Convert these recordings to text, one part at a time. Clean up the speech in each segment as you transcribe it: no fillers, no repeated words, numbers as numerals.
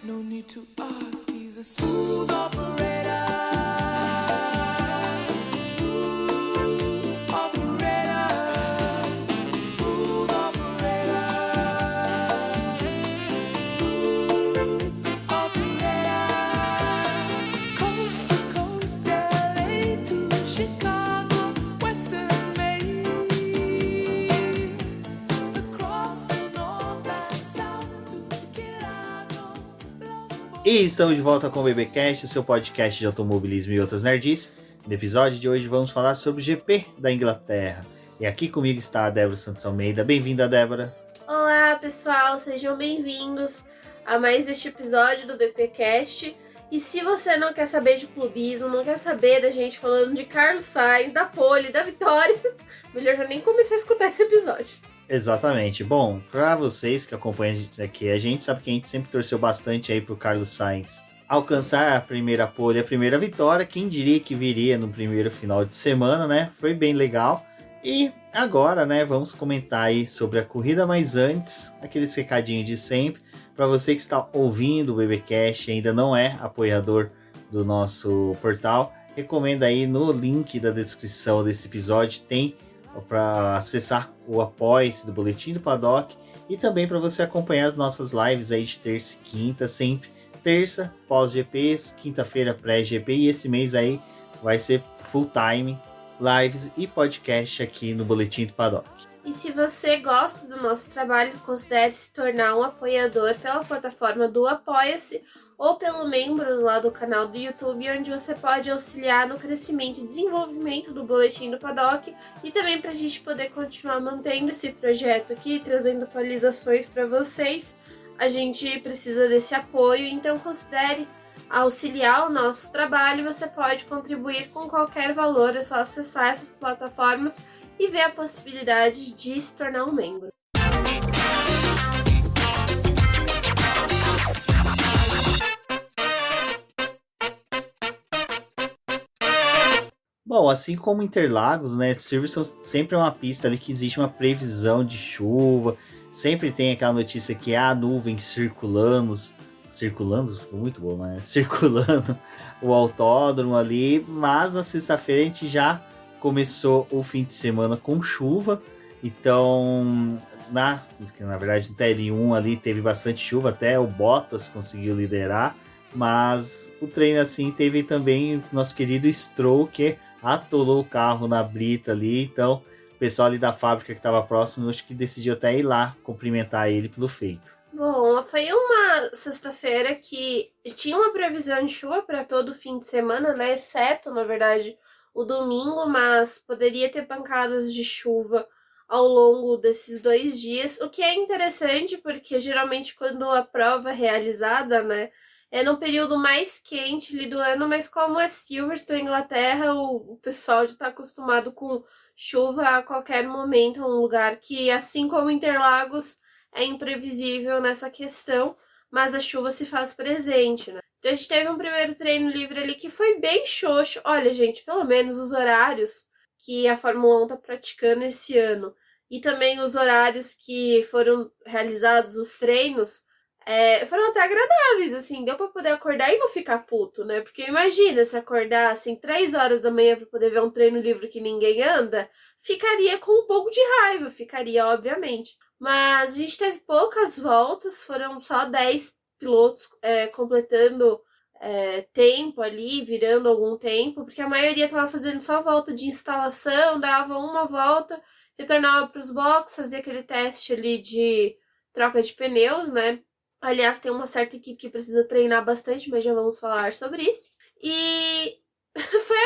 No need to ask, he's a smooth operator. Smooth operator. Smooth operator. Smooth operator. Coast to coast, LA to Chicago, Western Maine. Across the north and south to Chicago. E estamos de volta com o BBcast, o seu podcast de automobilismo e outras nerdices. No episódio de hoje vamos falar sobre o GP da Inglaterra. E aqui comigo está a Débora Santos Almeida. Bem-vinda, Débora. Olá, pessoal, sejam bem-vindos a mais este episódio do BPcast. E se você não quer saber de clubismo, não quer saber da gente falando de Carlos Sainz, da pole, da vitória, melhor já nem começar a escutar esse episódio. Exatamente. Bom, para vocês que acompanham aqui, a gente sabe que a gente sempre torceu bastante aí pro Carlos Sainz alcançar a primeira pole, a primeira vitória. Quem diria que viria no primeiro final de semana, né? Foi bem legal. E agora, né, vamos comentar aí sobre a corrida, mas antes, aqueles recadinhos de sempre. Para você que está ouvindo o BBcast e ainda não é apoiador do nosso portal, recomendo aí no link da descrição desse episódio, tem para acessar o Apoia-se do Boletim do Paddock e também para você acompanhar as nossas lives aí de terça e quinta, sempre terça pós-GPs, quinta-feira pré-GP, e esse mês aí vai ser full time lives e podcast aqui no Boletim do Paddock. E se você gosta do nosso trabalho, considere se tornar um apoiador pela plataforma do Apoia-se ou pelo membros lá do canal do YouTube, onde você pode auxiliar no crescimento e desenvolvimento do Boletim do Paddock e também para a gente poder continuar mantendo esse projeto aqui, trazendo atualizações para vocês. A gente precisa desse apoio, então considere auxiliar o nosso trabalho. Você pode contribuir com qualquer valor, é só acessar essas plataformas e ver a possibilidade de se tornar um membro. Bom, assim como Interlagos, né, Silverstone sempre é uma pista ali que existe uma previsão de chuva, sempre tem aquela notícia que há nuvens circulando, ficou muito bom, né? Circulando o autódromo ali, mas na sexta-feira a gente começou o fim de semana com chuva, então na verdade no TL1 ali teve bastante chuva, até o Bottas conseguiu liderar, mas o treino assim teve também o nosso querido Stroll, que atolou o carro na brita ali, então o pessoal ali da fábrica que estava próximo, eu acho que decidiu até ir lá cumprimentar ele pelo feito. Bom, foi uma sexta-feira que tinha uma previsão de chuva para todo o fim de semana, né? Exceto, na verdade, o domingo, mas poderia ter pancadas de chuva ao longo desses 2 dias, o que é interessante porque geralmente quando a prova é realizada, né, é no período mais quente ali do ano, mas como é Silverstone, Inglaterra, o pessoal já está acostumado com chuva a qualquer momento, é um lugar que, assim como Interlagos, é imprevisível nessa questão, mas a chuva se faz presente, né? Então a gente teve um primeiro treino livre ali que foi bem xoxo. Olha, gente, pelo menos os horários que a Fórmula 1 tá praticando esse ano e também os horários que foram realizados os treinos foram até agradáveis, assim, deu pra poder acordar e não ficar puto, né? Porque imagina se acordar, assim, 3 horas da manhã pra poder ver um treino livre que ninguém anda, ficaria com um pouco de raiva, ficaria, obviamente. Mas a gente teve poucas voltas, foram só 10 pilotos completando tempo ali, virando algum tempo, porque a maioria tava fazendo só volta de instalação, dava uma volta, retornava pros boxes, fazia aquele teste ali de troca de pneus, né? Aliás, tem uma certa equipe que precisa treinar bastante, mas já vamos falar sobre isso. E foi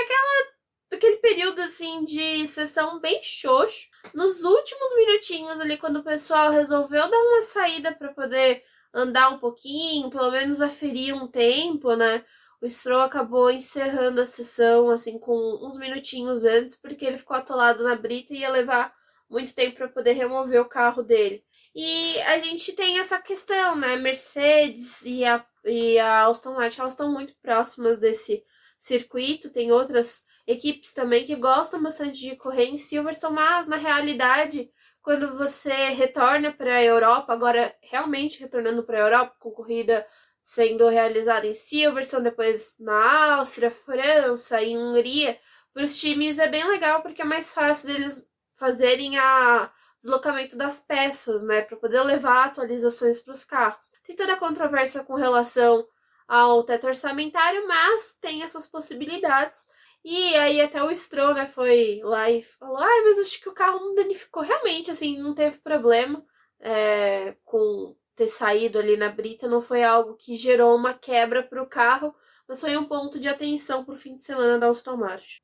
aquele período, assim, de sessão bem xoxo. Nos últimos minutinhos ali, quando o pessoal resolveu dar uma saída para poder andar um pouquinho, pelo menos aferir um tempo, né? O Stroll acabou encerrando a sessão, assim, com uns minutinhos antes, porque ele ficou atolado na brita e ia levar muito tempo para poder remover o carro dele. E a gente tem essa questão, né? Mercedes e a Aston Martin, elas estão muito próximas desse circuito. Tem outras equipes também que gostam bastante de correr em Silverstone, mas na realidade, quando você retorna para a Europa, agora realmente retornando para a Europa com corrida sendo realizada em Silverstone, depois na Áustria, França e Hungria, para os times é bem legal porque é mais fácil deles fazerem a deslocamento das peças, né, para poder levar atualizações para os carros. Tem toda a controvérsia com relação ao teto orçamentário, mas tem essas possibilidades. E aí até o Stroll, né, foi lá e falou, mas acho que o carro não danificou. Realmente, assim, não teve problema com ter saído ali na brita, não foi algo que gerou uma quebra para o carro, mas foi um ponto de atenção para o fim de semana da Aston Martin.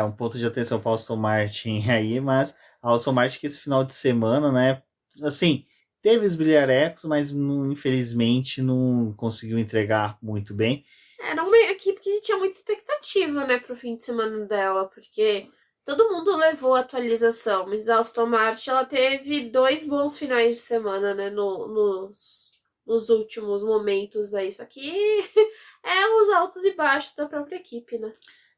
Um ponto de atenção para Aston Martin aí, mas a Aston Martin que esse final de semana, né, assim, teve os bilharecos, mas infelizmente não conseguiu entregar muito bem. Era uma equipe que tinha muita expectativa, né, pro fim de semana dela, porque todo mundo levou a atualização, mas a Aston Martin, ela teve 2 bons finais de semana, né, nos últimos momentos aí, só que os altos e baixos da própria equipe, né.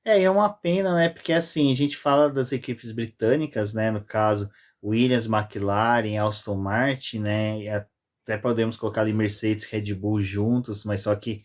É uma pena, né, porque assim, a gente fala das equipes britânicas, né, no caso, Williams, McLaren, Aston Martin, né, e até podemos colocar ali Mercedes, Red Bull juntos, mas só que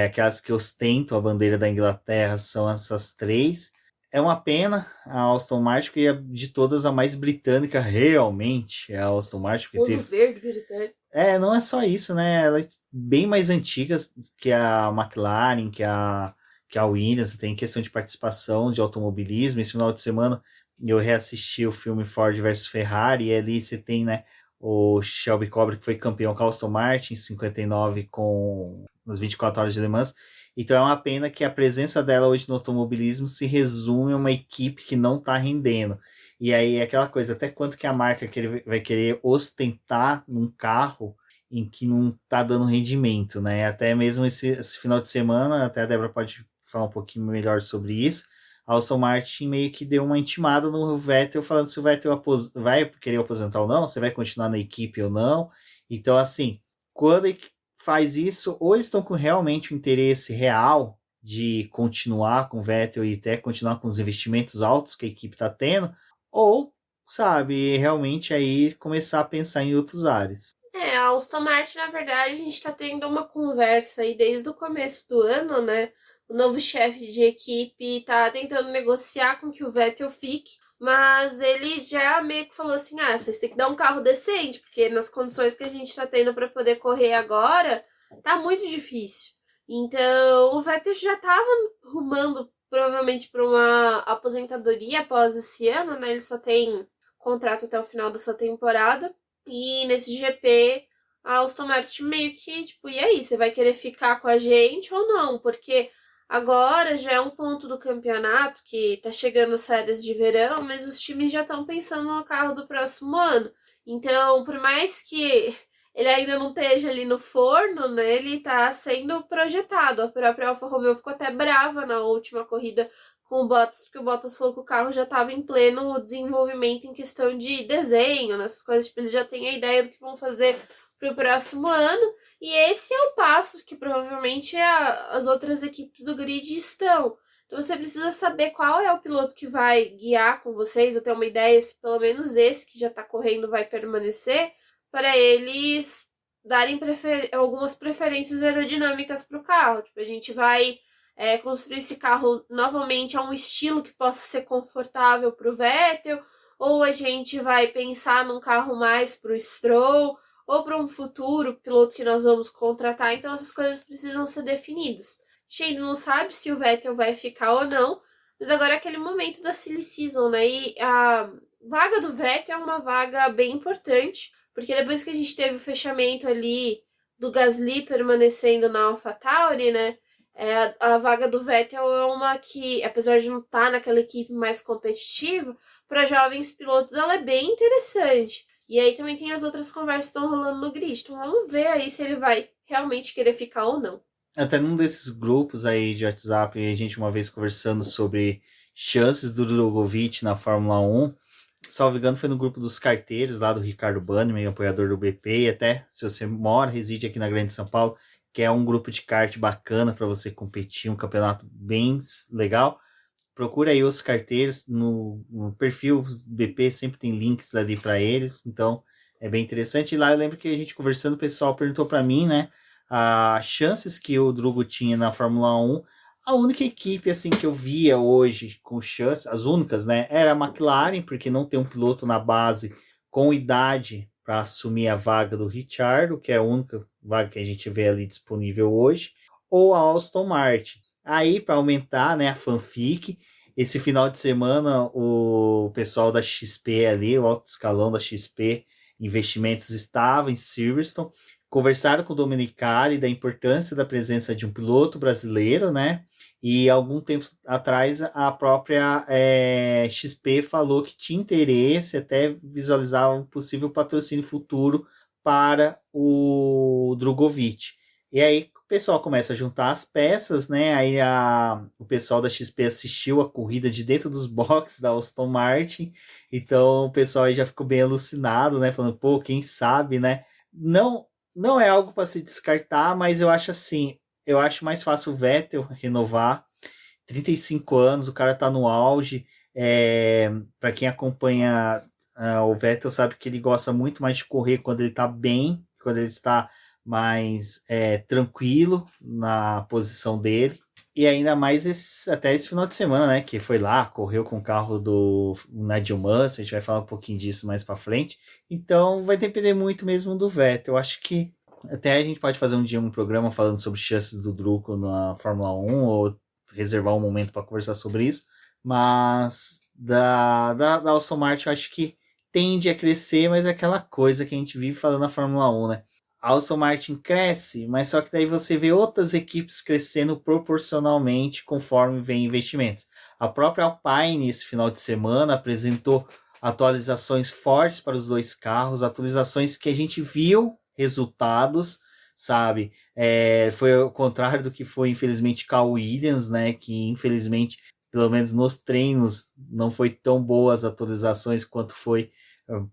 aquelas que ostentam a bandeira da Inglaterra são essas três. É uma pena a Aston Martin, porque de todas a mais britânica realmente é a Aston Martin. Uso verde britânico. Não é só isso, né? Ela é bem mais antiga que a McLaren, que a Williams, tem questão de participação de automobilismo. Esse final de semana eu reassisti o filme Ford versus Ferrari, e ali você tem, né, o Shelby Cobre, que foi campeão com a Aston Martin em 59 com nas 24 horas de Le Mans. Então é uma pena que a presença dela hoje no automobilismo se resume a uma equipe que não está rendendo. E aí é aquela coisa, até quanto que a marca vai querer ostentar num carro em que não está dando rendimento, né? Até mesmo esse final de semana, até a Débora pode falar um pouquinho melhor sobre isso, a Aston Martin meio que deu uma intimada no Vettel, falando se o Vettel vai querer aposentar ou não, se vai continuar na equipe ou não. Então, assim, quando ele faz isso, ou eles estão com realmente o interesse real de continuar com o Vettel e até continuar com os investimentos altos que a equipe está tendo, ou, sabe, realmente aí começar a pensar em outros ares. A Aston Martin, na verdade, a gente está tendo uma conversa aí desde o começo do ano, né? O novo chefe de equipe tá tentando negociar com que o Vettel fique, mas ele já meio que falou assim, vocês têm que dar um carro decente, porque nas condições que a gente tá tendo para poder correr agora, tá muito difícil. Então, o Vettel já tava rumando provavelmente para uma aposentadoria após esse ano, né? Ele só tem contrato até o final dessa temporada. E nesse GP, a Aston Martin meio que, tipo, e aí, você vai querer ficar com a gente ou não? Porque agora já é um ponto do campeonato que tá chegando as férias de verão, mas os times já estão pensando no carro do próximo ano. Então, por mais que ele ainda não esteja ali no forno, né, ele tá sendo projetado. A própria Alfa Romeo ficou até brava na última corrida com o Bottas, porque o Bottas falou que o carro já estava em pleno desenvolvimento em questão de desenho, nessas coisas, tipo, eles já têm a ideia do que vão fazer para o próximo ano, e esse é o passo que provavelmente as outras equipes do grid estão. Então você precisa saber qual é o piloto que vai guiar com vocês, eu ter uma ideia se pelo menos esse que já está correndo vai permanecer, para eles darem algumas preferências aerodinâmicas para o carro. Tipo, a gente vai construir esse carro novamente a um estilo que possa ser confortável para o Vettel, ou a gente vai pensar num carro mais para o Stroll, ou para um futuro piloto que nós vamos contratar. Então essas coisas precisam ser definidas. A gente ainda não sabe se o Vettel vai ficar ou não, mas agora é aquele momento da silly season, né? E a vaga do Vettel é uma vaga bem importante, porque depois que a gente teve o fechamento ali do Gasly permanecendo na AlphaTauri, né? A vaga do Vettel é uma que, apesar de não estar naquela equipe mais competitiva, para jovens pilotos ela é bem interessante. E aí também tem as outras conversas que estão rolando no grid. Então vamos ver aí se ele vai realmente querer ficar ou não. Até num desses grupos aí de WhatsApp, a gente uma vez conversando sobre chances do Drogovic na Fórmula 1. Salvo engano, foi no grupo dos carteiros lá do Ricardo Bannerman, apoiador do BP. E até se você reside aqui na Grande São Paulo, que é um grupo de kart bacana para você competir, um campeonato bem legal. Procura aí os carteiros no perfil BP, sempre tem links ali para eles, então é bem interessante. E lá eu lembro que a gente conversando, o pessoal perguntou para mim, né, as chances que o Drugo tinha na Fórmula 1, a única equipe assim que eu via hoje com chance, as únicas, né, era a McLaren, porque não tem um piloto na base com idade para assumir a vaga do Ricciardo, que é a única vaga que a gente vê ali disponível hoje, ou a Aston Martin. Aí, para aumentar, né, a fanfic, esse final de semana o pessoal da XP ali, o alto escalão da XP Investimentos estava em Silverstone, conversaram com o Domenicali da importância da presença de um piloto brasileiro, né? E algum tempo atrás a própria XP falou que tinha interesse, até visualizar um possível patrocínio futuro para o Drogovic. E aí o pessoal começa a juntar as peças, né? Aí o pessoal da XP assistiu a corrida de dentro dos boxes da Aston Martin, então o pessoal aí já ficou bem alucinado, né? Falando, pô, quem sabe, né? Não é algo para se descartar, mas eu acho assim, eu acho mais fácil o Vettel renovar. 35 anos, o cara tá no auge. Para quem acompanha o Vettel sabe que ele gosta muito mais de correr quando ele tá bem, quando ele está mais tranquilo na posição dele. E ainda mais até esse final de semana, né? Que foi lá, correu com o carro do Nigel Mansell, a gente vai falar um pouquinho disso mais para frente. Então vai depender muito mesmo do Vettel. Eu acho que até a gente pode fazer um dia um programa falando sobre chances do Drugo na Fórmula 1, ou reservar um momento para conversar sobre isso. Mas da Aston Martin eu acho que tende a crescer, mas é aquela coisa que a gente vive falando na Fórmula 1, né? A Aston Martin cresce, mas só que daí você vê outras equipes crescendo proporcionalmente conforme vem investimentos. A própria Alpine, esse final de semana, apresentou atualizações fortes para os dois carros, atualizações que a gente viu resultados, sabe? Foi ao contrário do que foi, infelizmente, com a Williams, né? Que, infelizmente, pelo menos nos treinos, não foi tão boas as atualizações quanto foi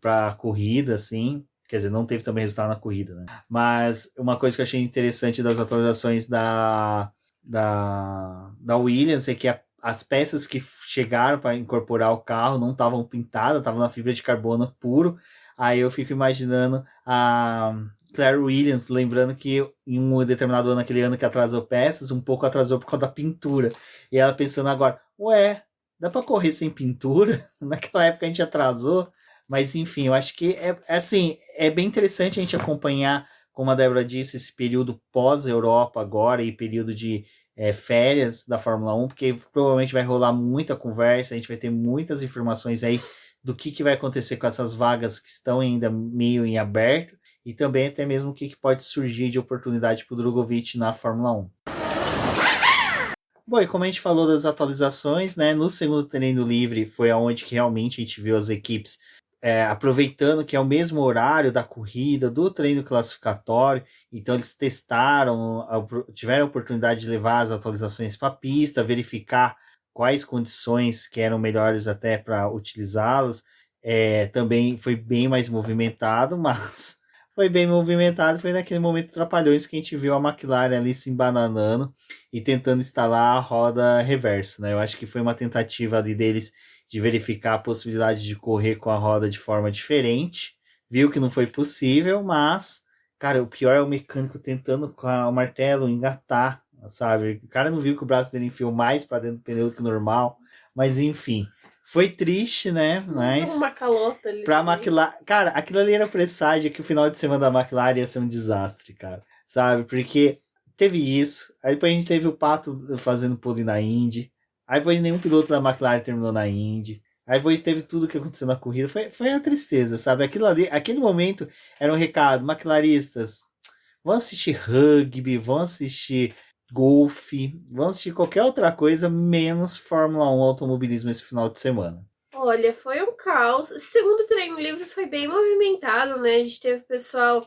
para a corrida, assim. Quer dizer, não teve também resultado na corrida, né? Mas uma coisa que eu achei interessante das atualizações da Williams é que as peças que chegaram para incorporar o carro não estavam pintadas, estavam na fibra de carbono puro. Aí eu fico imaginando a Claire Williams, lembrando que em um determinado ano, aquele ano que atrasou peças, um pouco atrasou por causa da pintura. E ela pensando agora, dá para correr sem pintura? Naquela época a gente atrasou. Mas enfim, eu acho que assim, é bem interessante a gente acompanhar, como a Débora disse, esse período pós-Europa agora e período de férias da Fórmula 1, porque provavelmente vai rolar muita conversa, a gente vai ter muitas informações aí do que vai acontecer com essas vagas que estão ainda meio em aberto, e também até mesmo o que pode surgir de oportunidade para o Drogovic na Fórmula 1. Bom, e como a gente falou das atualizações, né, no segundo treino livre foi onde que realmente a gente viu as equipes aproveitando que é o mesmo horário da corrida, do treino classificatório, então eles testaram, tiveram a oportunidade de levar as atualizações para a pista, verificar quais condições que eram melhores até para utilizá-las. Também foi bem mais movimentado, mas foi bem movimentado, foi naquele momento trapalhões que a gente viu a McLaren ali se embananando e tentando instalar a roda reversa, né? Eu acho que foi uma tentativa ali deles de verificar a possibilidade de correr com a roda de forma diferente. Viu que não foi possível, mas, cara, o pior é o mecânico tentando com o martelo engatar, sabe? O cara não viu que o braço dele enfiou mais para dentro do pneu que normal, mas enfim. Foi triste, né? Mas Uma calota ali. pra McLaren. Cara, aquilo ali era presságio que o final de semana da McLaren ia ser um desastre, cara. Sabe? Porque teve isso. Aí depois a gente teve o Pato fazendo pole na Indy. Aí depois nenhum piloto da McLaren terminou na Indy. Aí depois teve tudo que aconteceu na corrida. Foi a tristeza, sabe? Aquilo ali, aquele momento era um recado. McLaristas, vão assistir rugby, vão assistir golfe, vão assistir qualquer outra coisa, menos Fórmula 1 automobilismo esse final de semana. Olha, foi um caos. Esse segundo treino livre foi bem movimentado, né? A gente teve pessoal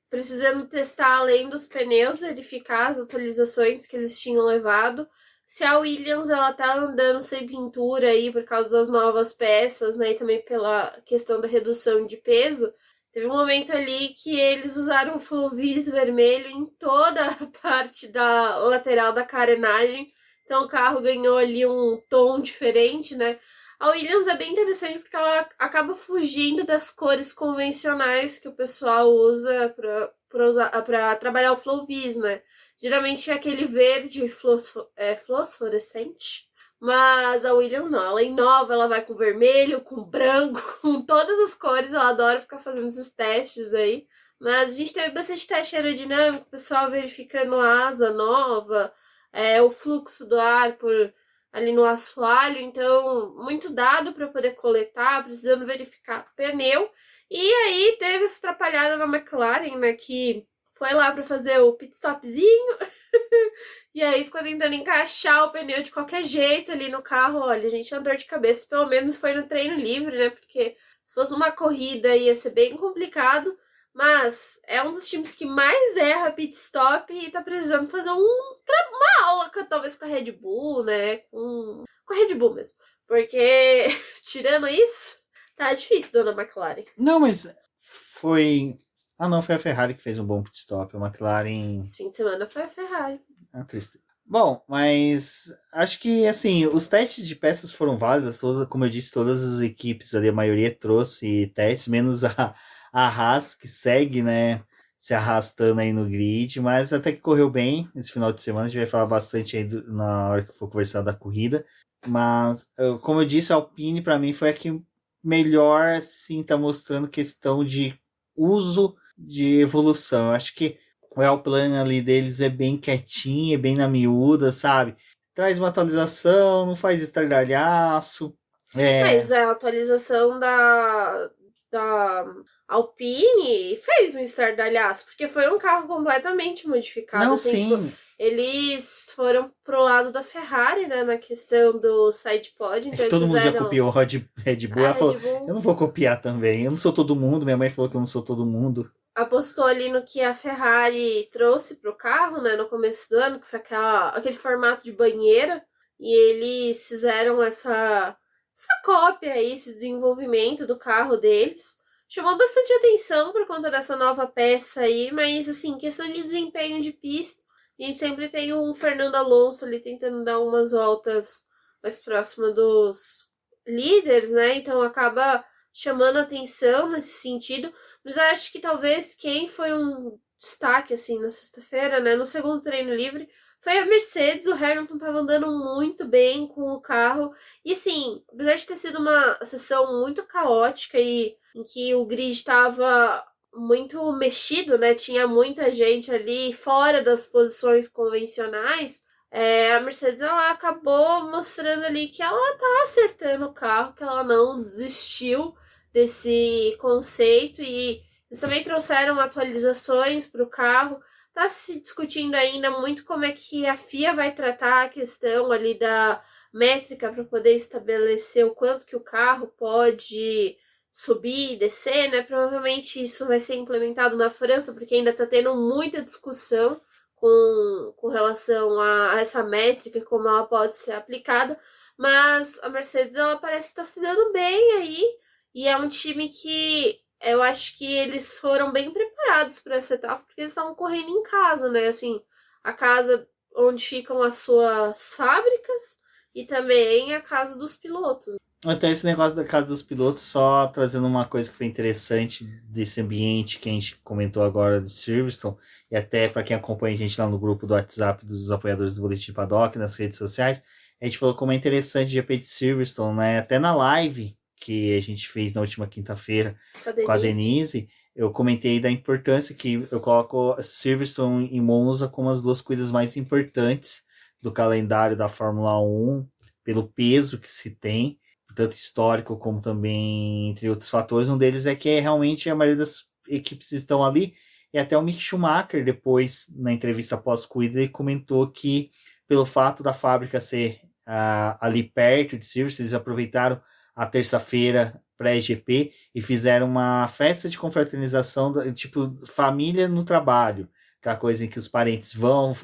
precisando testar além dos pneus, verificar as atualizações que eles tinham levado. Se a Williams ela tá andando sem pintura aí por causa das novas peças, né? E também pela questão da redução de peso. Teve um momento ali que eles usaram o Fluvis vermelho em toda a parte da lateral da carenagem. Então o carro ganhou ali um tom diferente, né? A Williams é bem interessante porque ela acaba fugindo das cores convencionais que o pessoal usa pra trabalhar o flow vis, né? Geralmente é aquele verde fluorescente. Mas a Williams não, ela inova, ela vai com vermelho, com branco, com todas as cores. Eu adoro ficar fazendo esses testes aí. Mas a gente teve bastante teste aerodinâmico, o pessoal verificando a asa nova, o fluxo do ar por ali no assoalho. Então, muito dado para poder coletar, precisando verificar o pneu. E aí teve essa atrapalhada na McLaren, né, que foi lá para fazer o pit stopzinho. E aí ficou tentando encaixar o pneu de qualquer jeito ali no carro. Olha, a gente tinha dor de cabeça, pelo menos foi no treino livre, né? Porque se fosse numa corrida ia ser bem complicado. Mas é um dos times que mais erra pit stop e tá precisando fazer uma aula, talvez com a Red Bull, né? Com a Red Bull mesmo. Porque, tirando isso, tá difícil, dona McLaren. Não, mas foi... Ah, não, foi a Ferrari que fez um bom pit stop. A McLaren... Esse fim de semana foi a Ferrari. Triste. Bom, mas acho que, assim, os testes de peças foram válidos. Como eu disse, todas as equipes ali, a maioria trouxe testes, menos a Haas, que segue, né, se arrastando aí no grid, mas até que correu bem esse final de semana. A gente vai falar bastante aí na hora que for conversar da corrida. Mas, como eu disse, a Alpine, para mim, foi a que melhor, assim, tá mostrando questão de uso de evolução. Eu acho que o L-Plan ali deles é bem quietinho, é bem na miúda, sabe? Traz uma atualização, não faz estardalhaço. Mas a atualização da Alpine fez um estardalhaço, porque foi um carro completamente modificado. Não, assim, sim. Tipo, eles foram pro lado da Ferrari, né, na questão do sidepod. Então Todo mundo já fizeram... copiou a Red Bull. Ela falou, Red Bull eu não vou copiar também. Eu não sou todo mundo. Minha mãe falou que eu não sou todo mundo. apostou ali no que a Ferrari trouxe pro carro, né, no começo do ano, que foi aquele formato de banheira, e eles fizeram essa cópia aí, esse desenvolvimento do carro deles. Chamou bastante atenção por conta dessa nova peça aí, mas assim, questão de desempenho de pista, a gente sempre tem um Fernando Alonso ali tentando dar umas voltas mais próxima dos líderes, né, então acaba chamando atenção nesse sentido. Mas eu acho que talvez quem foi um destaque, assim, na sexta-feira, né? No segundo treino livre, foi a Mercedes. O Hamilton tava andando muito bem com o carro. E, assim, apesar de ter sido uma sessão muito caótica e em que o grid tava muito mexido, né? Tinha muita gente ali fora das posições convencionais. A Mercedes, ela acabou mostrando ali que ela tá acertando o carro, que ela não desistiu desse conceito, e eles também trouxeram atualizações para o carro. Está se discutindo ainda muito como é que a FIA vai tratar a questão ali da métrica para poder estabelecer o quanto que o carro pode subir e descer, né? Provavelmente isso vai ser implementado na França, porque ainda está tendo muita discussão com relação a essa métrica, como ela pode ser aplicada. Mas a Mercedes, ela parece estar se dando bem aí. E é um time que eu acho que eles foram bem preparados para essa etapa, porque eles estavam correndo em casa, né? Assim, a casa onde ficam as suas fábricas e também a casa dos pilotos. Até esse negócio da casa dos pilotos, só trazendo uma coisa que foi interessante desse ambiente que a gente comentou agora de Silverstone, e até para quem acompanha a gente lá no grupo do WhatsApp dos apoiadores do Boletim Paddock, nas redes sociais, a gente falou como é interessante o GP de Silverstone, né? Até na live que a gente fez na última quinta-feira com a Denise, eu comentei da importância que eu coloco Silverstone e Monza como as duas corridas mais importantes do calendário da Fórmula 1, pelo peso que se tem, tanto histórico como também entre outros fatores. Um deles é que realmente a maioria das equipes estão ali, e até o Mick Schumacher, depois, na entrevista pós-corrida, ele comentou que pelo fato da fábrica ser ali perto de Silverstone, eles aproveitaram a terça-feira pré-GP e fizeram uma festa de confraternização, tipo família no trabalho, aquela coisa em que os parentes vão,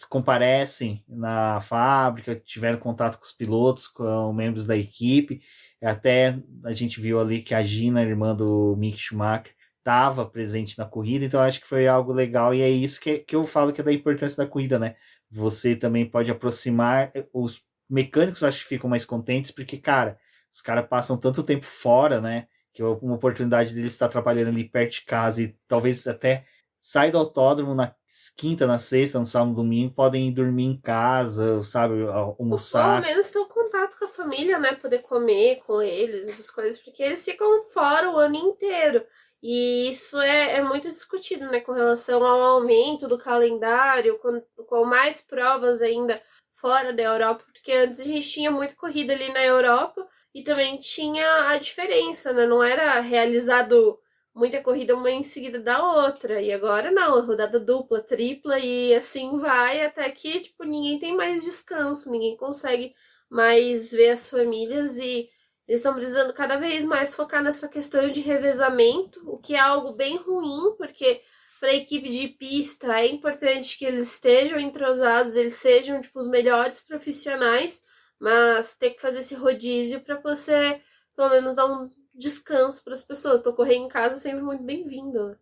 comparecem na fábrica, tiveram contato com os pilotos, com membros da equipe. Até a gente viu ali que a Gina, irmã do Mick Schumacher, estava presente na corrida, então acho que foi algo legal, e é isso que eu falo que é da importância da corrida, né? Você também pode aproximar os mecânicos, acho que ficam mais contentes, porque, cara, os caras passam tanto tempo fora, né? que é uma oportunidade dele estar trabalhando ali perto de casa e talvez até sair do autódromo na quinta, na sexta, no sábado, no domingo, podem ir dormir em casa, sabe, Ou ao almoçar. menos ter um contato com a família, né? Poder comer com eles, essas coisas, porque eles ficam fora o ano inteiro. E isso é muito discutido, né? Com relação ao aumento do calendário, com mais provas ainda fora da Europa, porque antes a gente tinha muita corrida ali na Europa e também tinha a diferença, né? Não era realizado muita corrida uma em seguida da outra. E agora não, é rodada dupla, tripla e assim vai até que, tipo, ninguém tem mais descanso, ninguém consegue mais ver as famílias e eles estão precisando cada vez mais focar nessa questão de revezamento, o que é algo bem ruim, porque para a equipe de pista é importante que eles estejam entrosados, eles sejam, tipo, os melhores profissionais, mas ter que fazer esse rodízio para você, pelo menos, dar um descanso para as pessoas. Então, correr em casa é sempre muito bem-vindo, né?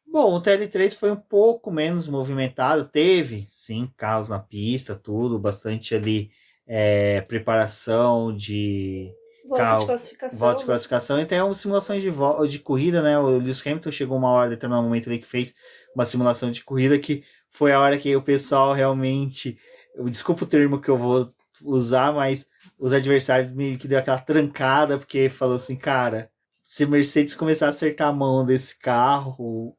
Bom, o TL3 foi um pouco menos movimentado, teve, sim, carros na pista, tudo, bastante ali preparação de Volta de carro, classificação. volta de classificação e até simulações de corrida, né? O Lewis Hamilton chegou uma hora, determinado momento ali que fez uma simulação de corrida que foi a hora que o pessoal realmente, desculpa o termo que eu vou usar, mas os adversários meio que deu aquela trancada, porque falou assim, cara, se Mercedes começar a acertar a mão desse carro,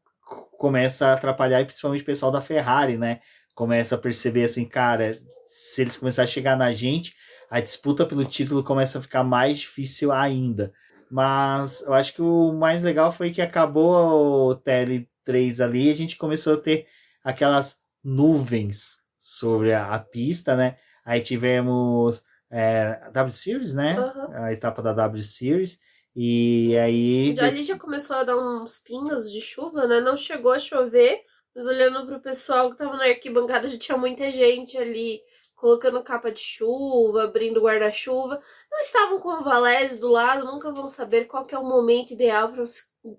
começa a atrapalhar, e principalmente o pessoal da Ferrari, né? Começa a perceber assim, cara, se eles começarem a chegar na gente, a disputa pelo título começa a ficar mais difícil ainda. Mas eu acho que o mais legal foi que acabou o TL3 ali e a gente começou a ter aquelas nuvens sobre a pista, né? Aí tivemos a W Series, né? Uhum. A etapa da W Series. E aí. Ali já começou a dar uns pingos de chuva, né? Não chegou a chover, mas olhando pro pessoal que tava na arquibancada, já tinha muita gente ali colocando capa de chuva, abrindo guarda-chuva. Não estavam com o Valese do lado, nunca vão saber qual que é o momento ideal para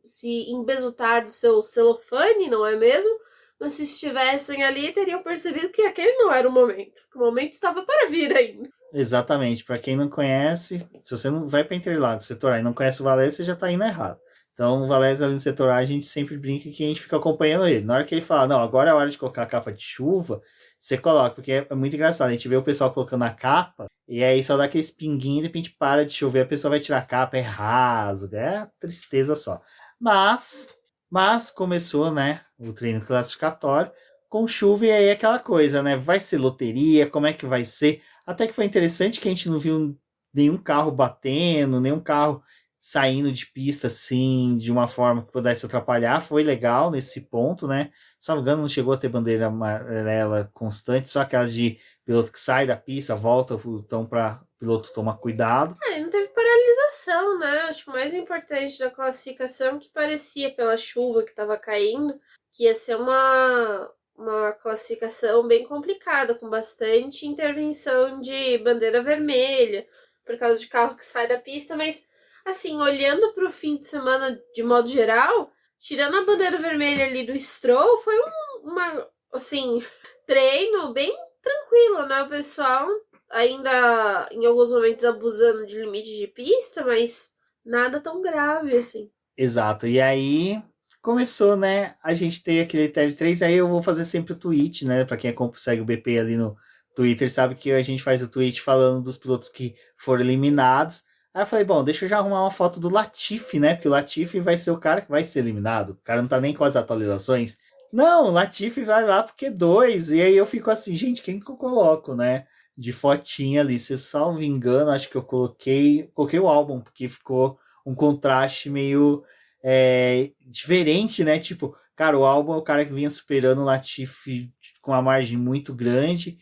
se embesutar do seu celofane, não é mesmo? Mas se estivessem ali, teriam percebido que aquele não era o momento. Que o momento estava para vir ainda. Exatamente. Para quem não conhece, se você não vai para Interlagos, setor A e não conhece o Valese, você já tá indo errado. Então, o Valese ali no setor A, a gente sempre brinca que a gente fica acompanhando ele. Na hora que ele fala, não, agora é a hora de colocar a capa de chuva, você coloca, porque é muito engraçado. A gente vê o pessoal colocando a capa, e aí só dá aqueles pinguinhos, de repente para de chover, a pessoa vai tirar a capa, é raso, é tristeza só. Mas começou, né, o treino classificatório com chuva, e aí aquela coisa, né, vai ser loteria, como é que vai ser? Até que foi interessante que a gente não viu nenhum carro batendo, nenhum carro saindo de pista assim, de uma forma que pudesse atrapalhar. Foi legal nesse ponto, né? Se não me engano, não chegou a ter bandeira amarela constante, só aquelas de piloto que sai da pista, volta, então para piloto tomar cuidado. E não teve paralisação, né? Acho que o mais importante da classificação que parecia pela chuva que estava caindo, que ia ser uma classificação bem complicada, com bastante intervenção de bandeira vermelha, por causa de carro que sai da pista, mas assim, olhando para o fim de semana de modo geral, tirando a bandeira vermelha ali do Stroll, foi uma assim, treino bem tranquilo, né? O pessoal ainda em alguns momentos abusando de limite de pista, mas nada tão grave assim. Exato. E aí começou, né, a gente ter aquele TL3, aí eu vou fazer sempre o tweet, né, para quem segue o BP ali no Twitter, sabe que a gente faz o tweet falando dos pilotos que foram eliminados. Aí eu falei, bom, deixa eu já arrumar uma foto do Latifi, né, porque o Latifi vai ser o cara que vai ser eliminado. O cara não tá nem com as atualizações. Não, o Latifi vai lá porque dois. E aí eu fico assim, gente, quem que eu coloco, né, de fotinha ali? Se salvo engano, acho que eu coloquei o álbum, porque ficou um contraste meio diferente, né? Tipo, cara, o álbum é o cara que vinha superando o Latifi com uma margem muito grande,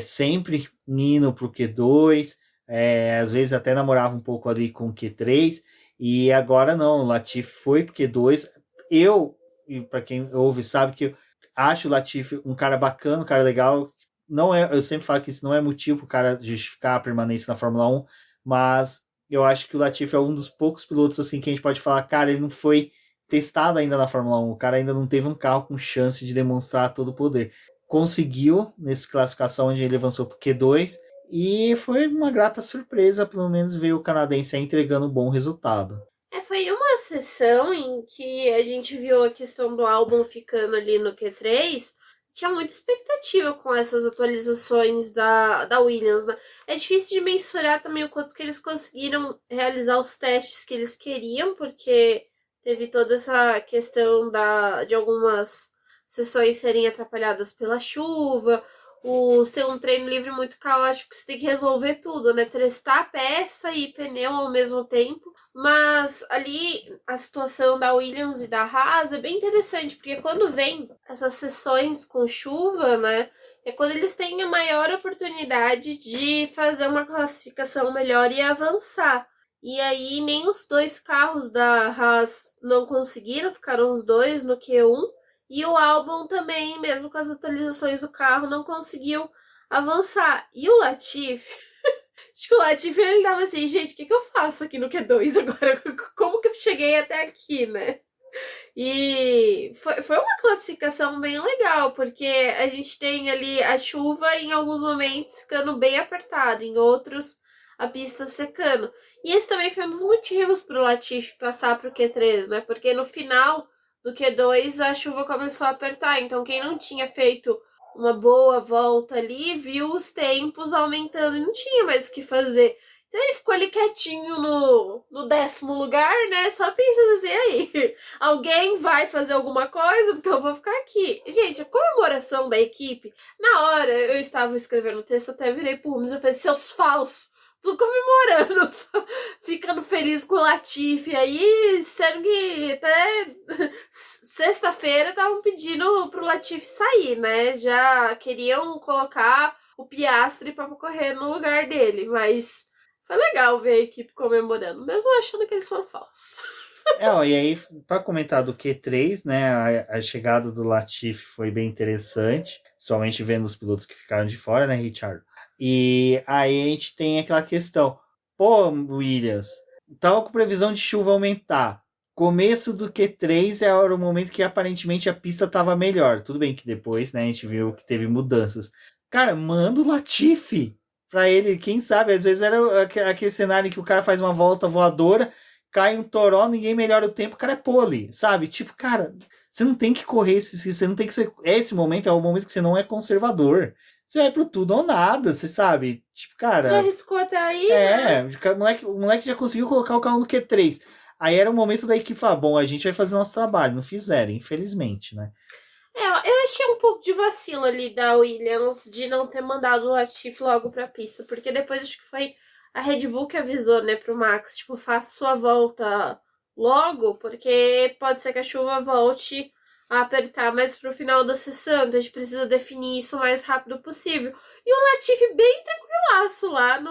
sempre indo pro Q2, às vezes até namorava um pouco ali com o Q3, e agora não, o Latifi foi pro Q2. E para quem ouve, sabe que eu acho o Latifi um cara bacana, um cara legal. Não é, eu sempre falo que isso não é motivo para o cara justificar a permanência na Fórmula 1, mas eu acho que o Latifi é um dos poucos pilotos assim que a gente pode falar, cara, ele não foi testado ainda na Fórmula 1, o cara ainda não teve um carro com chance de demonstrar todo o poder. Conseguiu nessa classificação onde ele avançou para o Q2 E foi uma grata surpresa, pelo menos ver o canadense aí entregando um bom resultado. Foi uma sessão em que a gente viu a questão do álbum ficando ali no Q3. Tinha muita expectativa com essas atualizações da Williams, né? É difícil de mensurar também o quanto que eles conseguiram realizar os testes que eles queriam, porque teve toda essa questão de algumas sessões serem atrapalhadas pela chuva, o ser um treino livre muito caótico, que você tem que resolver tudo, né? Testar peça e pneu ao mesmo tempo. Mas ali a situação da Williams e da Haas é bem interessante, porque quando vem essas sessões com chuva, né, é quando eles têm a maior oportunidade de fazer uma classificação melhor e avançar. E aí nem os dois carros da Haas não conseguiram, ficaram os dois no Q1. E o Albon também, mesmo com as atualizações do carro, não conseguiu avançar. E o Latifi... Acho que o Latifi, ele tava assim, gente, o que eu faço aqui no Q2 agora? Como que eu cheguei até aqui, né? E foi uma classificação bem legal, porque a gente tem ali a chuva em alguns momentos ficando bem apertada, em outros a pista secando. E esse também foi um dos motivos pro Latifi passar pro Q3, né? Porque no final do Q2 a chuva começou a apertar, então quem não tinha feito uma boa volta ali, viu os tempos aumentando e não tinha mais o que fazer. Então ele ficou ali quietinho no 10º lugar, né? Só pensando assim, aí, alguém vai fazer alguma coisa? Porque eu vou ficar aqui. Gente, a comemoração da equipe, na hora eu estava escrevendo o texto, até virei pro Rubens e falei, seus falsos, tudo comemorando, ficando feliz com o Latifi aí, sendo que até sexta-feira estavam pedindo pro Latifi sair, né? Já queriam colocar o Piastri para correr no lugar dele, mas foi legal ver a equipe comemorando, mesmo achando que eles foram falsos. E aí, para comentar do Q3, né, a chegada do Latifi foi bem interessante, somente vendo os pilotos que ficaram de fora, né, Richard? E aí a gente tem aquela questão, pô, Williams, tava com previsão de chuva aumentar, começo do Q3 era o momento que aparentemente a pista tava melhor, tudo bem que depois, né, a gente viu que teve mudanças. Cara, manda o Latifi pra ele, quem sabe, às vezes era aquele cenário em que o cara faz uma volta voadora, cai um toró, ninguém melhora o tempo, o cara é pole, sabe? Tipo, cara, você não tem que correr, você não tem que ser, esse momento é o momento que você não é conservador. Você vai pro tudo ou nada, você sabe? Tipo, cara... Já arriscou até aí, né? O moleque já conseguiu colocar o carro no Q3. Aí era o momento da equipe falar, bom, a gente vai fazer nosso trabalho. Não fizeram, infelizmente, né? Eu achei um pouco de vacilo ali da Williams de não ter mandado o Latifi logo pra pista, porque depois acho que foi a Red Bull que avisou, né, pro Max, tipo, faça sua volta logo, porque pode ser que a chuva volte a apertar mais pro final da sessão, então a gente precisa definir isso o mais rápido possível. E o Latifi bem tranquilaço lá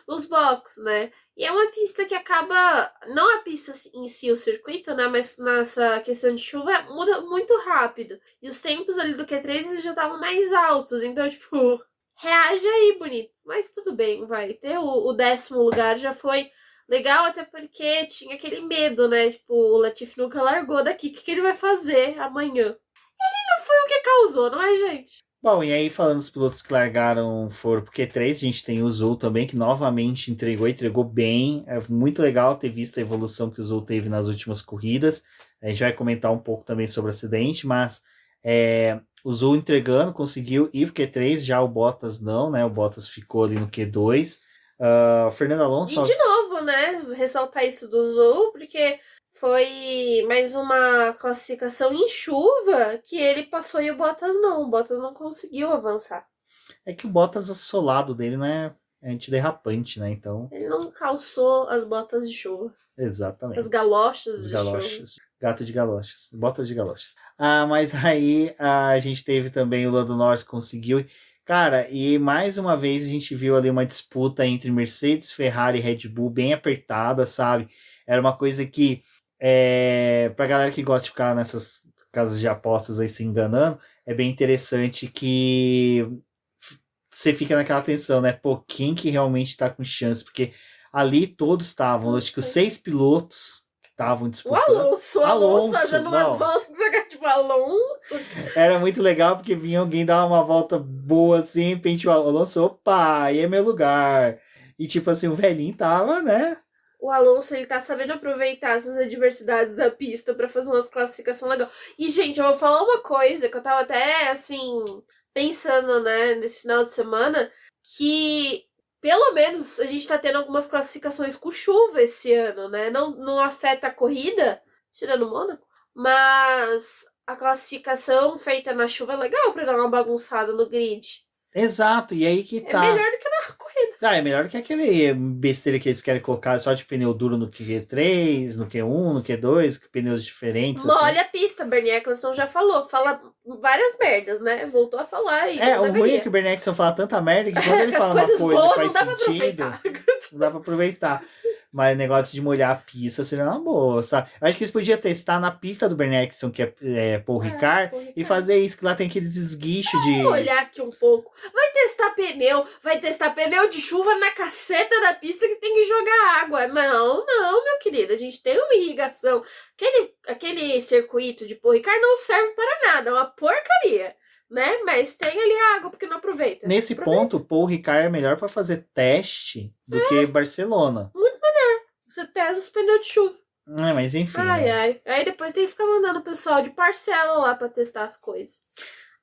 nos boxes, né? E é uma pista que acaba, não a pista em si, o circuito, né, mas nessa questão de chuva muda muito rápido. E os tempos ali do Q3 eles já estavam mais altos, então, tipo, reage aí, bonitos. Mas tudo bem, vai ter o 10º lugar, já foi legal, até porque tinha aquele medo, né? Tipo, o Latifi nunca largou daqui. O que ele vai fazer amanhã? Ele não foi o que causou, não é, gente? Bom, e aí falando dos pilotos que largaram foram pro Q3, a gente tem o Zhou também, que novamente entregou bem. É muito legal ter visto a evolução que o Zhou teve nas últimas corridas. A gente vai comentar um pouco também sobre o acidente, mas o Zhou entregando, conseguiu ir pro Q3, já o Bottas não, né? O Bottas ficou ali no Q2. O Fernando Alonso... E de novo, né? Ressaltar isso do Zhou, porque foi mais uma classificação em chuva que ele passou e o Bottas não. O Bottas não conseguiu avançar. É que o Bottas assolado dele não é antiderrapante, né? Então... Ele não calçou as botas de chuva. Exatamente. As galochas de chuva. Gato de galochas. Botas de galochas. Mas aí a gente teve também o Lando Norris conseguiu... Cara, e mais uma vez a gente viu ali uma disputa entre Mercedes, Ferrari e Red Bull bem apertada, sabe? Era uma coisa que, pra galera que gosta de ficar nessas casas de apostas aí se enganando, é bem interessante que você fica naquela tensão, né? Pô, quem que realmente tá com chance? Porque ali todos estavam, acho que os 6 pilotos que estavam disputando. O Alonso fazendo umas voltas que Tipo, Alonso. Era muito legal porque vinha alguém dar uma volta boa assim, de repente o Alonso, opa, aí é meu lugar. E tipo assim, o velhinho tava, né? O Alonso, ele tá sabendo aproveitar essas adversidades da pista pra fazer umas classificações legais. E, gente, eu vou falar uma coisa que eu tava até, assim, pensando, né, nesse final de semana, que pelo menos a gente tá tendo algumas classificações com chuva esse ano, né? Não afeta a corrida, tirando o Mônaco, mas a classificação feita na chuva é legal pra dar uma bagunçada no grid. Exato, e aí que É tá. melhor do que na corrida. Ah, é melhor que aquele besteira que eles querem colocar só de pneu duro no Q3, no Q1, no Q2, com pneus diferentes. Assim. Molha a pista, Bernie Eccleston já falou. Fala várias merdas, né? Voltou a falar e É, não o ruim deveria. é que o Bernie Eccleston fala tanta merda que quando ele As fala uma coisas coisa boas que não faz dá pra sentido, aproveitar. não dá pra aproveitar. Mas o negócio de molhar a pista seria uma boa, sabe? Eu acho que eles podiam testar na pista do Bernie Eccleston, que é Paul Ricard, Paul e Ricard. fazer isso, que lá tem aqueles esguichos de... Vamos olhar aqui um pouco. Vai testar pneu de chuva na caceta da pista que tem que jogar água. Não, meu querido. A gente tem uma irrigação. Aquele circuito de Paul Ricard não serve para nada. É uma porcaria. Né? Mas tem ali água porque não aproveita. Nesse ponto, o Paul Ricard é melhor pra fazer teste do que Barcelona. Você testa os pneus de chuva. Mas enfim, Ai, né? ai. Aí depois tem que ficar mandando o pessoal de parcela lá pra testar as coisas.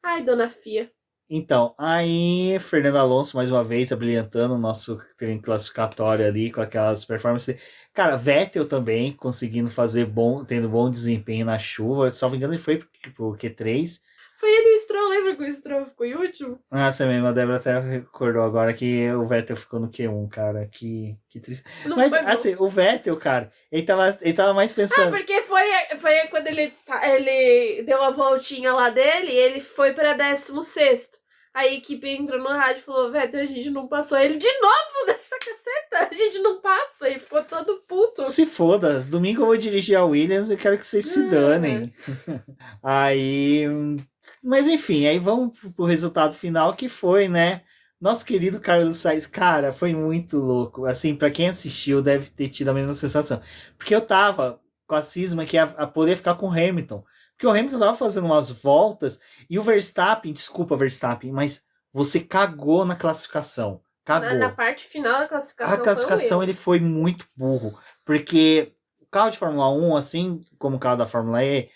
Ai, dona Fia. Então, aí Fernando Alonso, mais uma vez, abrilhantando o nosso treino classificatório ali com aquelas performances. Cara, Vettel também conseguindo tendo bom desempenho na chuva. Se não me engano, ele foi pro Q3. Foi ele e o Stroll, lembra que o Stroll ficou em último? Nossa, mesmo, a Débora até recordou agora que o Vettel ficou no Q1, cara. Que triste. Não Mas, foi bom. assim, o Vettel, cara, ele tava mais pensando. Porque foi quando ele deu a voltinha lá dele e ele foi pra 16º. Aí a equipe entrou no rádio e falou, Vettel, a gente não passou ele de novo nessa caceta. A gente não passa. E ficou todo puto. Se foda, domingo eu vou dirigir a Williams e quero que vocês se danem. Aí. Mas enfim, aí vamos pro resultado final que foi, né? Nosso querido Carlos Sainz, cara, foi muito louco. Assim, pra quem assistiu, deve ter tido a mesma sensação. Porque eu tava com a cisma que ia poder ficar com o Hamilton. Porque o Hamilton tava fazendo umas voltas e o Verstappen, desculpa, Verstappen, mas você cagou na classificação. Cagou. Na parte final da classificação. A classificação foi um erro. ele foi muito burro. Porque o carro de Fórmula 1, assim como o carro da Fórmula E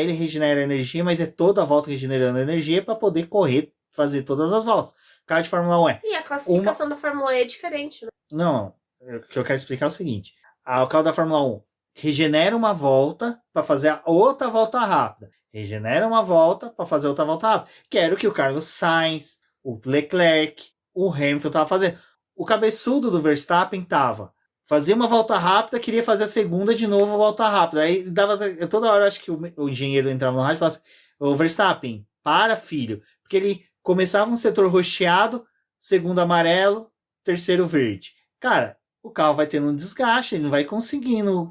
ele regenera energia, mas é toda a volta regenerando energia para poder correr, fazer todas as voltas. O carro de Fórmula 1 é. E a classificação da Fórmula E é diferente, né? Não, o que eu quero explicar é o seguinte: o carro da Fórmula 1 regenera uma volta para fazer a outra volta rápida. Regenera uma volta para fazer outra volta rápida. Que era o que o Carlos Sainz, o Leclerc, o Hamilton tava fazendo. O cabeçudo do Verstappen fazia uma volta rápida, queria fazer a segunda de novo, volta rápida. Aí dava toda hora, acho que o engenheiro entrava no rádio e falava assim: ô Verstappen, para, filho. Porque ele começava um setor roxeado, segundo amarelo, terceiro verde. Cara, o carro vai tendo um desgaste, ele não vai conseguindo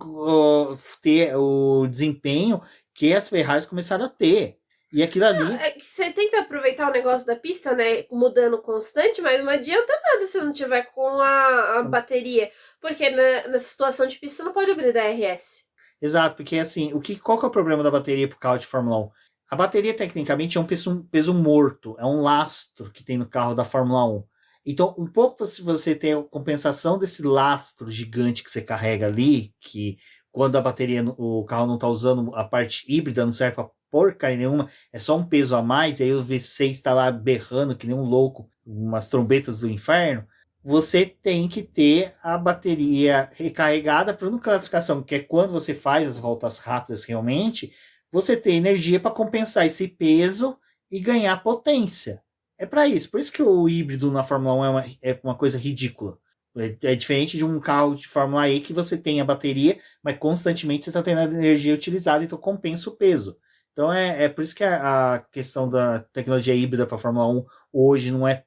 ter o desempenho que as Ferraris começaram a ter. E aquilo ali. É que você tenta aproveitar o negócio da pista, né? Mudando constante, mas não adianta nada se não tiver com a bateria. Porque nessa situação de pista você não pode abrir da RS. Exato, porque assim, qual que é o problema da bateria pro carro de Fórmula 1? A bateria, tecnicamente, é um peso morto, é um lastro que tem no carro da Fórmula 1. Então, um pouco se você ter a compensação desse lastro gigante que você carrega ali, que quando a bateria, o carro não está usando a parte híbrida, não serve para porcaria nenhuma, é só um peso a mais, e aí o V6 está lá berrando que nem um louco, umas trombetas do inferno, você tem que ter a bateria recarregada para uma classificação, que é quando você faz as voltas rápidas realmente, você ter energia para compensar esse peso e ganhar potência. É para isso. Por isso que o híbrido na Fórmula 1 é uma coisa ridícula. É diferente de um carro de Fórmula E que você tem a bateria, mas constantemente você está tendo a energia utilizada, então compensa o peso. Então é por isso que a questão da tecnologia híbrida para a Fórmula 1 hoje não é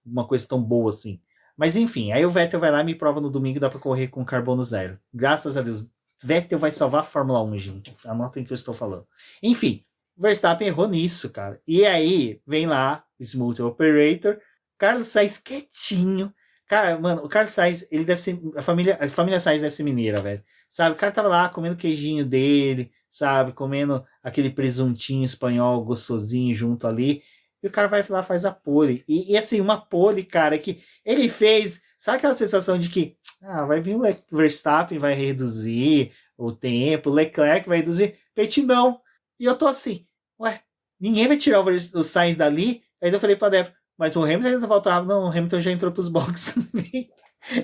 uma coisa tão boa assim. Mas enfim, aí o Vettel vai lá e me prova no domingo, dá para correr com carbono zero. Graças a Deus. Vettel vai salvar a Fórmula 1, gente. Anotem o que eu estou falando. Enfim, o Verstappen errou nisso, cara. E aí, vem lá, o Smooth Operator, Carlos Sainz quietinho. Cara, mano, o Carlos Sainz, ele deve ser... A família Sainz deve ser mineira, velho. Sabe, o cara tava lá comendo o queijinho dele, sabe? Comendo aquele presuntinho espanhol gostosinho junto ali. E o cara vai lá e faz a pole. E assim, uma pole, cara, que ele fez. Sabe aquela sensação de que vai vir o Verstappen, vai reduzir o tempo, o Leclerc vai reduzir. Peixe não. E eu tô assim, ué, ninguém vai tirar o Sainz dali? Aí eu falei pra Débora, mas o Hamilton ainda falta rápido. Não, o Hamilton já entrou pros boxes também.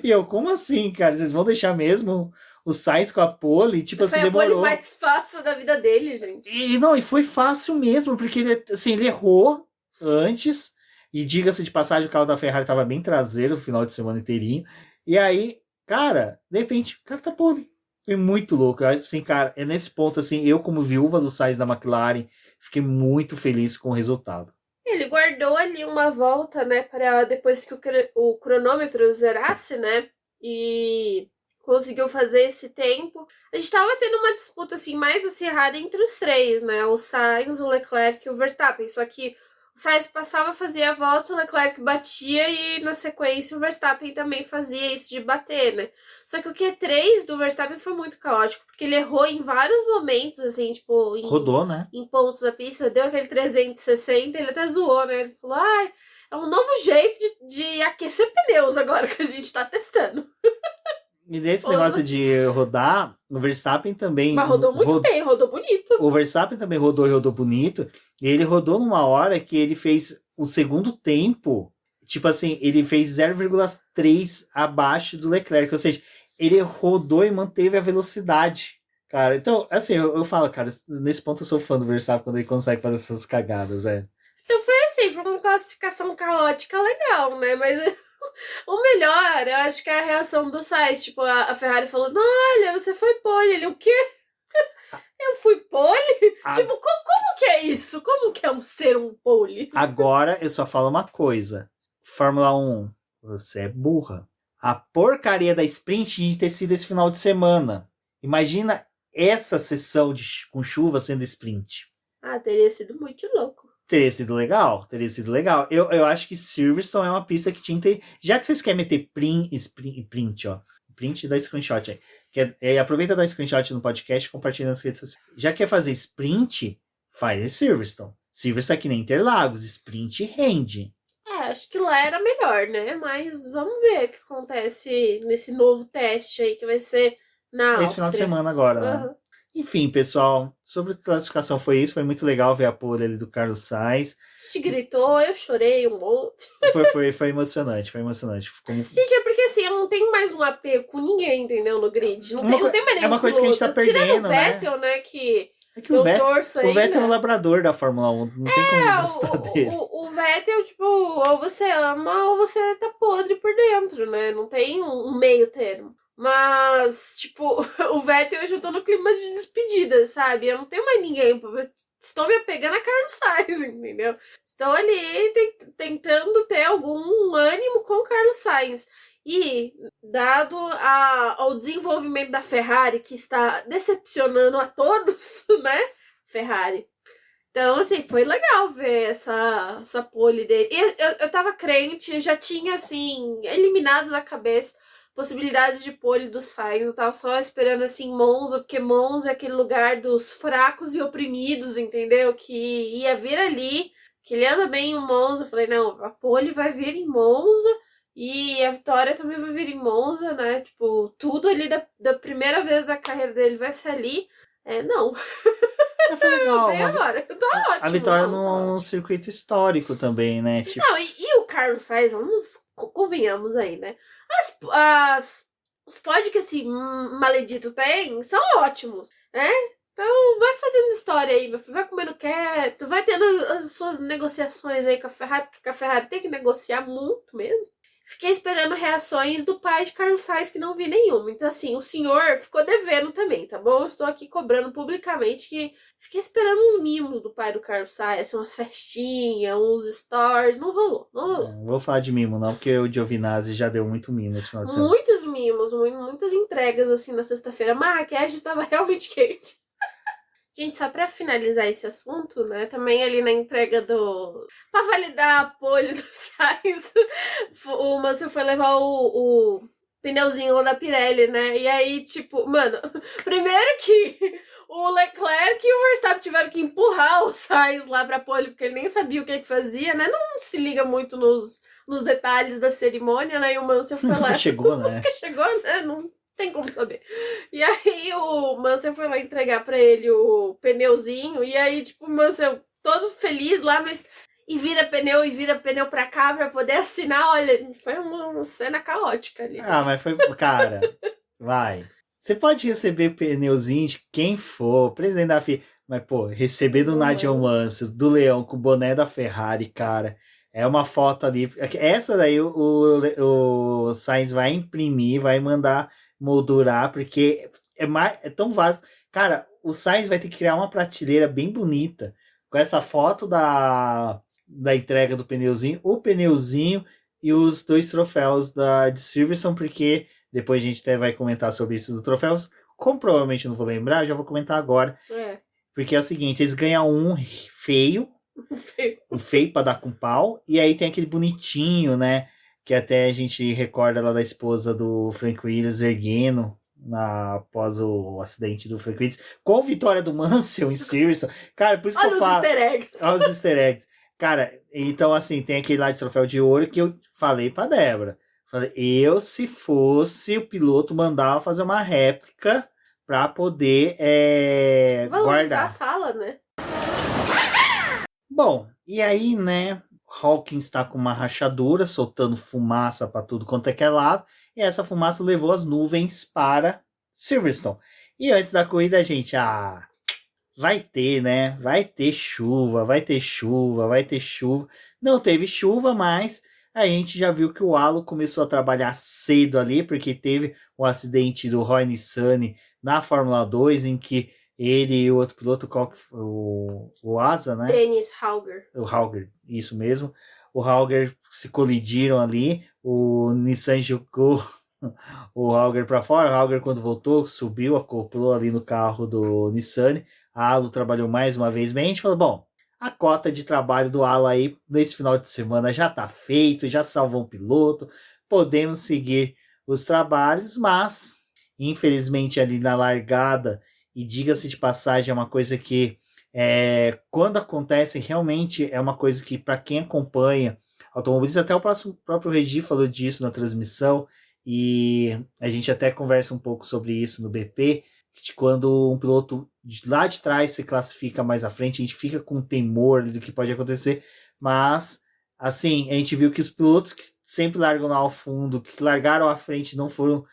E eu, como assim, cara? Vocês vão deixar mesmo o Sainz com a pole? Tipo assim, Foi a demorou. pole mais fácil da vida dele, gente. E foi fácil mesmo, porque ele, assim, ele errou antes, e diga-se de passagem, o carro da Ferrari estava bem traseiro no final de semana inteirinho, e aí, cara, de repente, o cara tá pole. Foi muito louco, eu acho assim, cara, é nesse ponto, assim, eu como viúva do Sainz da McLaren, fiquei muito feliz com o resultado. Ele guardou ali uma volta, né, para depois que o cronômetro zerasse, né, e conseguiu fazer esse tempo. A gente tava tendo uma disputa, assim, mais acirrada entre os três, né, o Sainz, o Leclerc e o Verstappen, só que o Sainz passava, fazia a volta, o Leclerc batia e na sequência o Verstappen também fazia isso de bater, né? Só que o Q3 do Verstappen foi muito caótico, porque ele errou em vários momentos, assim, tipo... Rodou, né? Em pontos da pista, deu aquele 360, ele até zoou, né? Ele falou, é um novo jeito de aquecer pneus agora que a gente tá testando. E desse negócio de rodar, o Verstappen também... Mas rodou muito bem, rodou bonito. O Verstappen também rodou e rodou bonito. E ele rodou numa hora que ele fez o segundo tempo. Tipo assim, ele fez 0,3 abaixo do Leclerc. Ou seja, ele rodou e manteve a velocidade. Cara, então, assim, eu falo, cara, nesse ponto eu sou fã do Verstappen quando ele consegue fazer essas cagadas, velho. Então foi assim, foi uma classificação caótica legal, né? Mas... O melhor, eu acho que é a reação do Sainz. Tipo, a Ferrari falando, olha, você foi pole. Ele, o quê? Eu fui pole? Tipo, como que é isso? Como que é ser um pole? Agora eu só falo uma coisa. Fórmula 1, você é burra. A porcaria da sprint de ter sido esse final de semana. Imagina essa sessão com chuva sendo sprint. Teria sido muito louco. Teria sido legal. Eu acho que Silverstone é uma pista que tinha que ter... Já que vocês querem meter print, ó. Print da screenshot aí. Aproveita da screenshot no podcast e compartilha nas redes sociais. Já quer fazer sprint, faz Silverstone. Silverstone é que nem Interlagos. Sprint rende. Acho que lá era melhor, né? Mas vamos ver o que acontece nesse novo teste aí que vai ser na Áustria. Esse final de semana agora, né? Enfim, pessoal, sobre a classificação foi isso. Foi muito legal ver a pole ali do Carlos Sainz. Te gritou, eu chorei um monte. Foi emocionante, Como... Gente, é porque assim, eu não tenho mais um apego com ninguém, entendeu? No grid. Não tem mais nenhum. É uma coisa que a gente tá perdendo, tirando o Vettel, né? Que o torço ainda. O Vettel é o labrador da Fórmula 1. Não tem como gostar dele. O Vettel, tipo, ou você ama ou você tá podre por dentro, né? Não tem um meio termo. Mas, tipo, o Vettel eu já tô no clima de despedida, sabe? Eu não tenho mais ninguém. Estou me apegando a Carlos Sainz, entendeu? Estou ali tentando ter algum ânimo com o Carlos Sainz. E, dado ao desenvolvimento da Ferrari, que está decepcionando a todos, né? Ferrari. Então, assim, foi legal ver essa pole dele. E eu tava crente, eu já tinha, assim, eliminado da cabeça possibilidades de pole do Sainz. Eu tava só esperando, assim, Monza, porque Monza é aquele lugar dos fracos e oprimidos, entendeu? Que ia vir ali, que ele anda bem em Monza. Eu falei, não, a pole vai vir em Monza e a vitória também vai vir em Monza, né? Tipo, tudo ali da primeira vez da carreira dele vai ser ali. Não. Foi legal. Vem agora, tá ótimo. A vitória num circuito histórico também, né? Tipo... Não, e o Carlos Sainz, convenhamos aí, né? Os pódios que esse maledito tem são ótimos, né? Então vai fazendo história aí, meu filho, vai comendo quieto, vai tendo as suas negociações aí com a Ferrari, porque a Ferrari tem que negociar muito mesmo. Fiquei esperando reações do pai de Carlos Sainz, que não vi nenhuma. Então, assim, o senhor ficou devendo também, tá bom? Eu estou aqui cobrando publicamente que fiquei esperando uns mimos do pai do Carlos Sainz, assim, umas festinhas, uns stories. Não rolou. Não vou falar de mimo, não, porque o Giovinazzi já deu muito mimo esse final de semana. Muitos mimos, muitas entregas, assim, na sexta-feira. A maquiagem estava realmente quente. Gente, só pra finalizar esse assunto, né, também ali na entrega pra validar a pole do Sainz, o Mansell foi levar o pneuzinho lá da Pirelli, né? E aí, tipo, mano, primeiro que o Leclerc e o Verstappen tiveram que empurrar o Sainz lá pra pole, porque ele nem sabia o que fazia, né? Não se liga muito nos detalhes da cerimônia, né? E o Mansell foi lá. Chegou, né? Nunca chegou, né? Não tem como saber. E aí o Mansell foi lá entregar pra ele o pneuzinho, e aí, tipo, o Mansell todo feliz lá, mas... E vira pneu pra cá pra poder assinar. Olha, gente, foi uma cena caótica ali. Ah, mas foi. Cara, vai. Você pode receber pneuzinho de quem for, presidente da FIA. Mas, pô, receber do Nigel Mansell, do Leão, com o boné da Ferrari, cara. É uma foto ali. Essa daí o Sainz vai imprimir, vai mandar moldurar, porque é tão válido. Cara, o Sainz vai ter que criar uma prateleira bem bonita com essa foto da entrega do pneuzinho, o pneuzinho e os 2 troféus de Silverstone, porque depois a gente até vai comentar sobre isso dos troféus. Como provavelmente eu não vou lembrar, já vou comentar agora. Porque é o seguinte, eles ganham um feio, um feio pra dar com pau, e aí tem aquele bonitinho, né, que até a gente recorda lá da esposa do Frank Williams erguendo após o acidente do Frank Williams, com vitória do Mansell em Silverstone. Cara, por isso que eu falo... Olha os easter eggs. Cara, então assim, tem aquele lá de troféu de ouro que eu falei pra Débora. Falei, se fosse o piloto, mandava fazer uma réplica pra poder valorizar guardar. a sala, né? Bom, e aí, né, Hawkins está com uma rachadura, soltando fumaça para tudo quanto é que é lado, e essa fumaça levou as nuvens para Silverstone. E antes da corrida, gente, vai ter, né? Vai ter chuva, vai ter chuva, vai ter chuva. Não teve chuva, mas a gente já viu que o Halo começou a trabalhar cedo ali, porque teve o acidente do Roy Nissany na Fórmula 2, em que ele e o outro piloto, o Asa, né? Dennis Hauger. O Hauger, isso mesmo. O Hauger se colidiram ali, o Nissan jogou o Hauger para fora. O Hauger, quando voltou, subiu, acoplou ali no carro do Nissan. A Alo trabalhou mais uma vez bem. A gente falou, bom, a cota de trabalho do Alo aí nesse final de semana já está feito, já salvou um piloto, podemos seguir os trabalhos, mas infelizmente ali na largada, e diga-se de passagem, é uma coisa que quando acontece, realmente é uma coisa que, para quem acompanha automobilismo, até o próprio Regi falou disso na transmissão, e a gente até conversa um pouco sobre isso no BP, que quando um piloto lá de trás se classifica mais à frente, a gente fica com temor do que pode acontecer, mas assim, a gente viu que os pilotos que sempre largam lá ao fundo, que largaram à frente, não foram...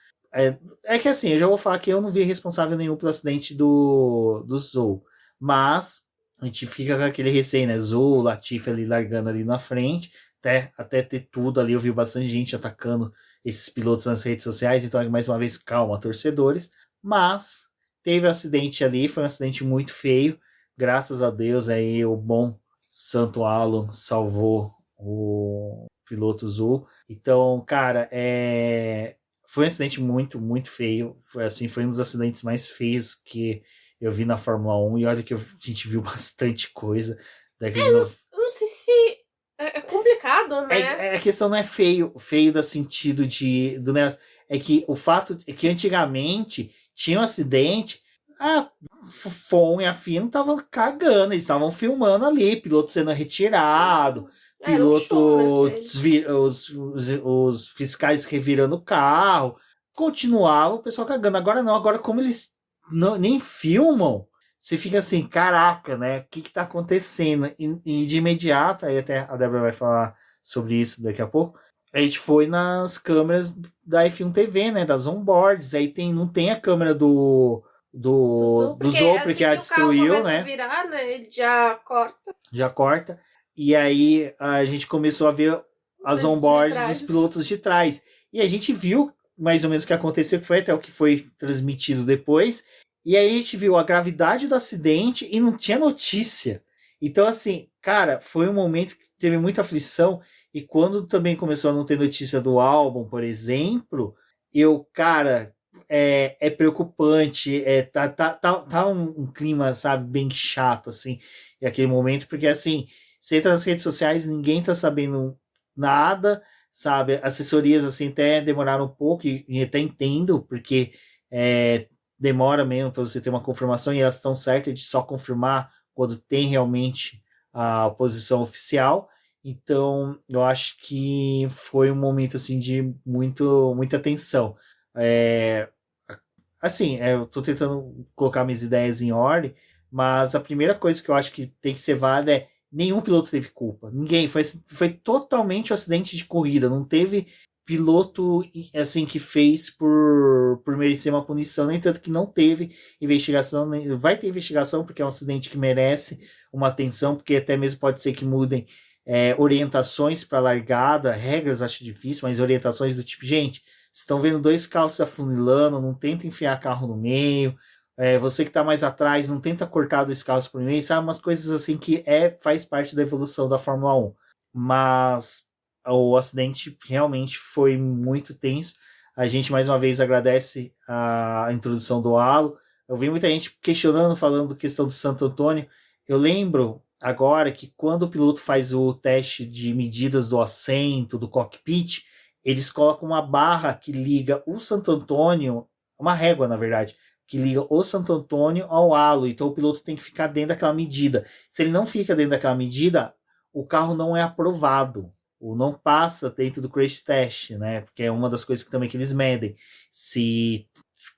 É que assim, eu já vou falar que eu não vi responsável nenhum pelo acidente do Zou, mas a gente fica com aquele receio, né? Zou, Latifi ali largando ali na frente, até ter tudo ali. Eu vi bastante gente atacando esses pilotos nas redes sociais, então mais uma vez, calma, torcedores. Mas teve um acidente ali, foi um acidente muito feio. Graças a Deus aí o bom Santo Alon salvou o piloto Zou. Então, cara, foi um acidente muito, muito feio. Foi um dos acidentes mais feios que eu vi na Fórmula 1. E olha que a gente viu bastante coisa. Eu não sei se é complicado, né? A questão não é feio do sentido do negócio. É que o fato é que antigamente tinha um acidente, a FOM e a FIA não estavam cagando, eles estavam filmando ali, piloto sendo retirado, piloto, os fiscais revirando o carro, continuava o pessoal cagando. Agora não, agora como eles nem filmam, você fica assim, caraca, né, o que tá acontecendo? E de imediato, aí até a Débora vai falar sobre isso daqui a pouco, a gente foi nas câmeras da F1 TV, né, das onboards, aí não tem a câmera do Zou, porque a destruiu, né? A virar, né, ele já corta. E aí a gente começou a ver as onboards dos pilotos de trás. E a gente viu mais ou menos o que aconteceu, que foi até o que foi transmitido depois. E aí a gente viu a gravidade do acidente e não tinha notícia. Então, assim, cara, foi um momento que teve muita aflição. E quando também começou a não ter notícia do álbum, por exemplo, cara, é preocupante. Tá um clima, sabe, bem chato, assim, aquele momento, porque assim, você entra nas redes sociais, ninguém tá sabendo nada, sabe? Assessorias, assim, até demoraram um pouco, e até entendo, porque demora mesmo para você ter uma confirmação, e elas estão certas de só confirmar quando tem realmente a posição oficial. Então, eu acho que foi um momento, assim, de muita tensão. É, assim, eu tô tentando colocar minhas ideias em ordem, mas a primeira coisa que eu acho que tem que ser válida é nenhum piloto teve culpa. Ninguém. Foi totalmente um acidente de corrida. Não teve piloto assim que fez por merecer uma punição, nem tanto que não teve investigação. Vai ter investigação porque é um acidente que merece uma atenção, porque até mesmo pode ser que mudem orientações para largada, regras acho difícil, mas orientações do tipo, gente, estão vendo dois carros se afunilando, não tenta enfiar carro no meio. Você que está mais atrás, não tenta cortar dois carros por meio, sabe? Umas coisas assim que faz parte da evolução da Fórmula 1. Mas o acidente realmente foi muito tenso. A gente mais uma vez agradece a introdução do halo. Eu vi muita gente questionando, falando da questão do Santo Antônio. Eu lembro agora que quando o piloto faz o teste de medidas do assento, do cockpit, eles colocam uma barra que liga o Santo Antônio, uma régua na verdade, que liga o Santo Antônio ao halo. Então o piloto tem que ficar dentro daquela medida. Se ele não fica dentro daquela medida, o carro não é aprovado. Ou não passa dentro do crash test, né? Porque é uma das coisas que também que eles medem. Se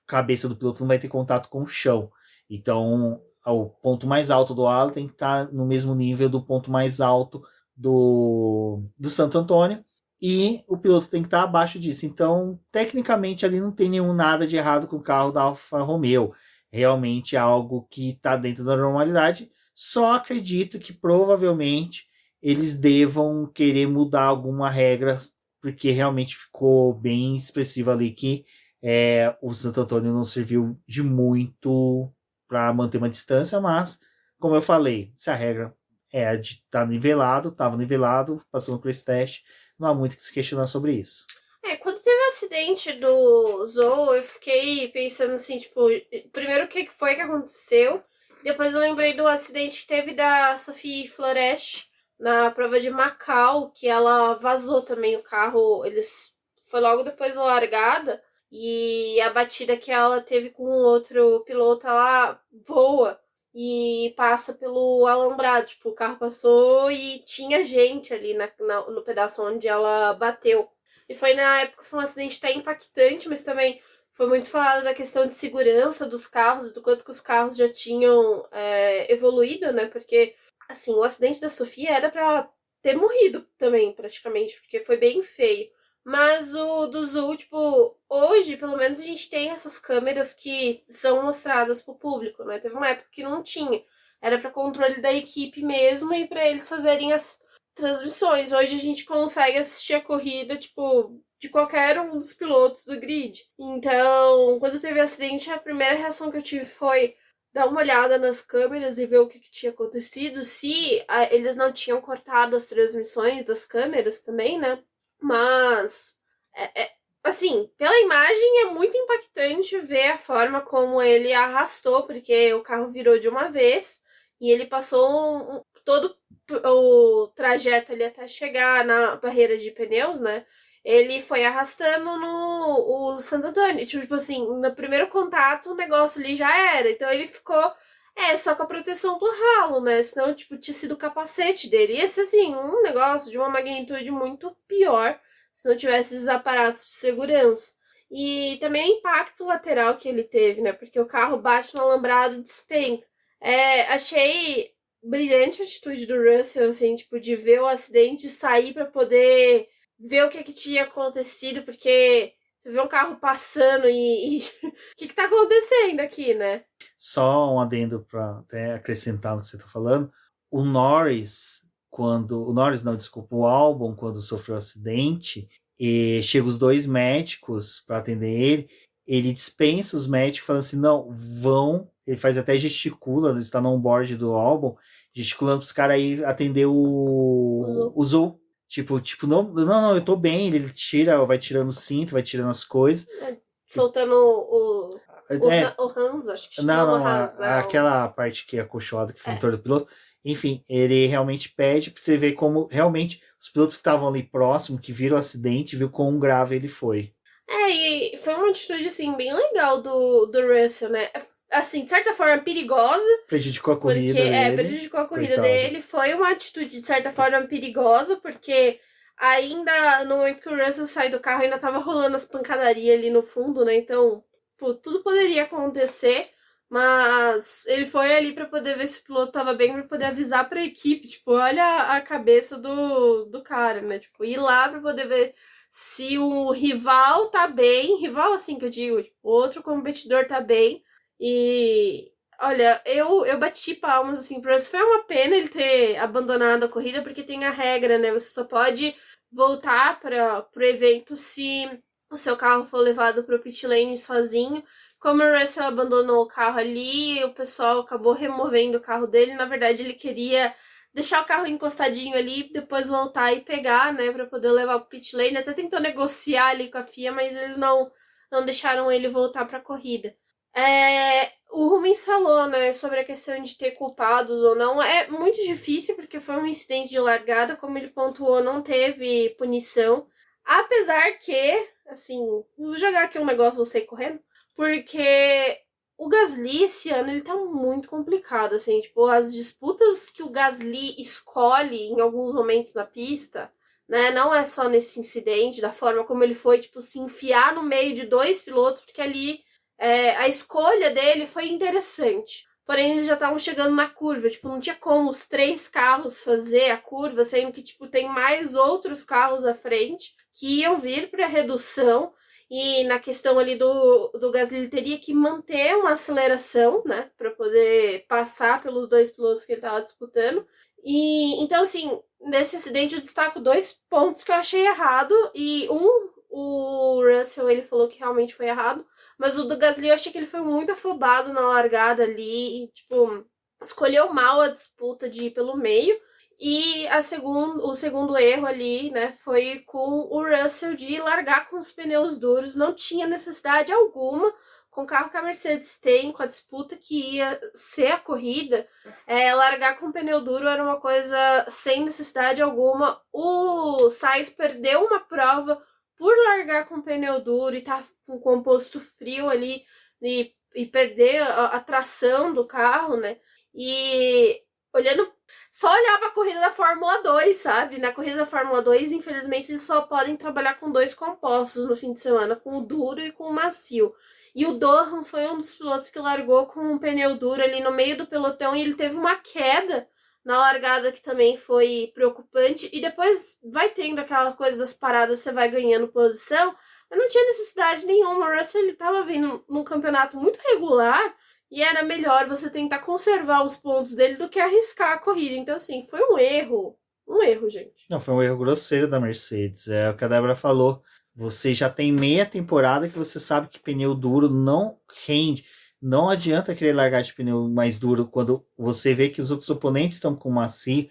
a cabeça do piloto não vai ter contato com o chão. Então, o ponto mais alto do halo tem que estar no mesmo nível do ponto mais alto do Santo Antônio. E o piloto tem que estar abaixo disso. Então, tecnicamente, ali não tem nenhum nada de errado com o carro da Alfa Romeo. Realmente é algo que está dentro da normalidade. Só acredito que provavelmente eles devam querer mudar alguma regra, porque realmente ficou bem expressivo ali que o Santo Antônio não serviu de muito para manter uma distância, mas, como eu falei, se a regra é de estar nivelado, estava nivelado, passou no crash test, não há muito que se questionar sobre isso. Quando teve o acidente do Zou, eu fiquei pensando assim, tipo, primeiro o que foi que aconteceu, depois eu lembrei do acidente que teve da Sophie Flores na prova de Macau, que ela vazou também o carro, foi logo depois da largada, e a batida que ela teve com o outro piloto, ela voa e passa pelo alambrado, tipo, o carro passou e tinha gente ali no pedaço onde ela bateu. E foi na época, foi um acidente até impactante, mas também foi muito falado da questão de segurança dos carros, do quanto que os carros já tinham evoluído, né? Porque, assim, o acidente da Sofia era pra ter morrido também, praticamente, porque foi bem feio. Mas o do Zul, tipo, hoje, pelo menos, a gente tem essas câmeras que são mostradas pro público, né? Teve uma época que não tinha. Era pra controle da equipe mesmo e pra eles fazerem as transmissões. Hoje a gente consegue assistir a corrida, tipo, de qualquer um dos pilotos do grid. Então, quando teve acidente, a primeira reação que eu tive foi dar uma olhada nas câmeras e ver o que tinha acontecido, se eles não tinham cortado as transmissões das câmeras também, né? Mas, assim, pela imagem é muito impactante ver a forma como ele arrastou, porque o carro virou de uma vez e ele passou todo o trajeto ali até chegar na barreira de pneus, né? Ele foi arrastando o Santo Antônio. Tipo assim, no primeiro contato o negócio ali já era. Então ele ficou só com a proteção do ralo, né? Senão, tipo, tinha sido o capacete dele. Ia ser, assim, um negócio de uma magnitude muito pior se não tivesse esses aparatos de segurança. E também o impacto lateral que ele teve, né? Porque o carro bate no alambrado e despenca. Achei brilhante a atitude do Russell, assim, tipo, de ver o acidente e sair pra poder ver o que tinha acontecido, porque você vê um carro passando e o que tá acontecendo aqui, né? Só um adendo para até acrescentar no que você está falando. O Norris, o Albon, quando sofreu o acidente, e chega os dois médicos para atender ele dispensa os médicos falando assim, não, vão, ele faz até gesticula, ele está no onboard do Albon, gesticulando para os caras aí atender o Zul. Tipo, não, eu tô bem, ele vai tirando o cinto, vai tirando as coisas. Soltando o Hans, acho que não, Hans, aquela parte que é acolchoada, que foi em torno do piloto. enfim, ele realmente pede pra você ver como realmente os pilotos que estavam ali próximo, que viram o acidente, viu quão grave ele foi. E foi uma atitude, assim, bem legal do Russell, né? Assim, de certa forma, perigosa, Prejudicou a porque corrida dele. prejudicou a corrida Coitado. dele. Foi uma atitude, de certa forma, perigosa, porque ainda no momento que o Russell sai do carro, ainda tava rolando as pancadarias ali no fundo, né? Então, pô, tudo poderia acontecer, mas ele foi ali pra poder ver se o piloto tava bem, pra poder avisar pra equipe, tipo, olha a cabeça do cara, né? Tipo, ir lá pra poder ver se o rival tá bem, rival assim que eu digo, tipo, outro competidor tá bem. E olha, eu bati palmas assim pro Russell. Foi uma pena ele ter abandonado a corrida, porque tem a regra, né? Você só pode voltar para pro evento se o seu carro for levado pro pit lane sozinho. Como o Russell abandonou o carro ali, o pessoal acabou removendo o carro dele. Na verdade, ele queria deixar o carro encostadinho ali, depois voltar e pegar, né, pra poder levar pro pit lane. Até tentou negociar ali com a FIA, mas eles não deixaram ele voltar pra corrida. O Rubens falou, né, sobre a questão de ter culpados ou não. É muito difícil, porque foi um incidente de largada, como ele pontuou, não teve punição. Apesar que, assim, vou jogar aqui um negócio você correndo, porque o Gasly esse ano ele tá muito complicado, assim, tipo, as disputas que o Gasly escolhe em alguns momentos na pista, né, não é só nesse incidente, da forma como ele foi, tipo, se enfiar no meio de dois pilotos, porque ali a escolha dele foi interessante. Porém, eles já estavam chegando na curva, tipo, não tinha como os três carros fazer a curva, sendo que, tipo, tem mais outros carros à frente que iam vir para redução. E na questão ali do Gasly, ele teria que manter uma aceleração, né, para poder passar pelos dois pilotos que ele estava disputando. E então, assim, nesse acidente eu destaco 2 pontos que eu achei errado. E o Russell, ele falou que realmente foi errado. Mas o do Gasly, eu achei que ele foi muito afobado na largada ali. E, tipo, escolheu mal a disputa de ir pelo meio. E o segundo erro ali, né, foi com o Russell de largar com os pneus duros. Não tinha necessidade alguma, com o carro que a Mercedes tem, com a disputa que ia ser a corrida, largar com pneu duro era uma coisa sem necessidade alguma. O Sainz perdeu uma prova por largar com pneu duro e tá com composto frio ali e perder a tração do carro, né? E só olhar pra corrida da Fórmula 2, sabe? Na corrida da Fórmula 2, infelizmente, eles só podem trabalhar com 2 compostos no fim de semana, com o duro e com o macio. E o Dohan foi um dos pilotos que largou com um pneu duro ali no meio do pelotão e ele teve uma queda na largada que também foi preocupante. E depois vai tendo aquela coisa das paradas, você vai ganhando posição. Mas não tinha necessidade nenhuma. O Russell, ele tava vindo num campeonato muito regular e era melhor você tentar conservar os pontos dele do que arriscar a corrida. Então, assim, foi um erro. Um erro, gente. Não, foi um erro grosseiro da Mercedes. É o que a Débora falou. Você já tem meia temporada que você sabe que pneu duro não rende. Não adianta querer largar de pneu mais duro quando você vê que os outros oponentes estão com macio.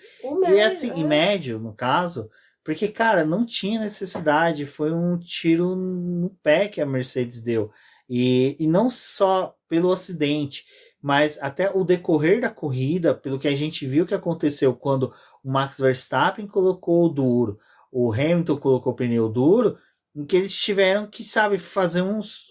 E assim, em médio, no caso, porque, cara, não tinha necessidade. Foi um tiro no pé que a Mercedes deu. E não só pelo acidente, mas até o decorrer da corrida, pelo que a gente viu que aconteceu quando o Max Verstappen colocou o duro, o Hamilton colocou o pneu duro, em que eles tiveram que, sabe, fazer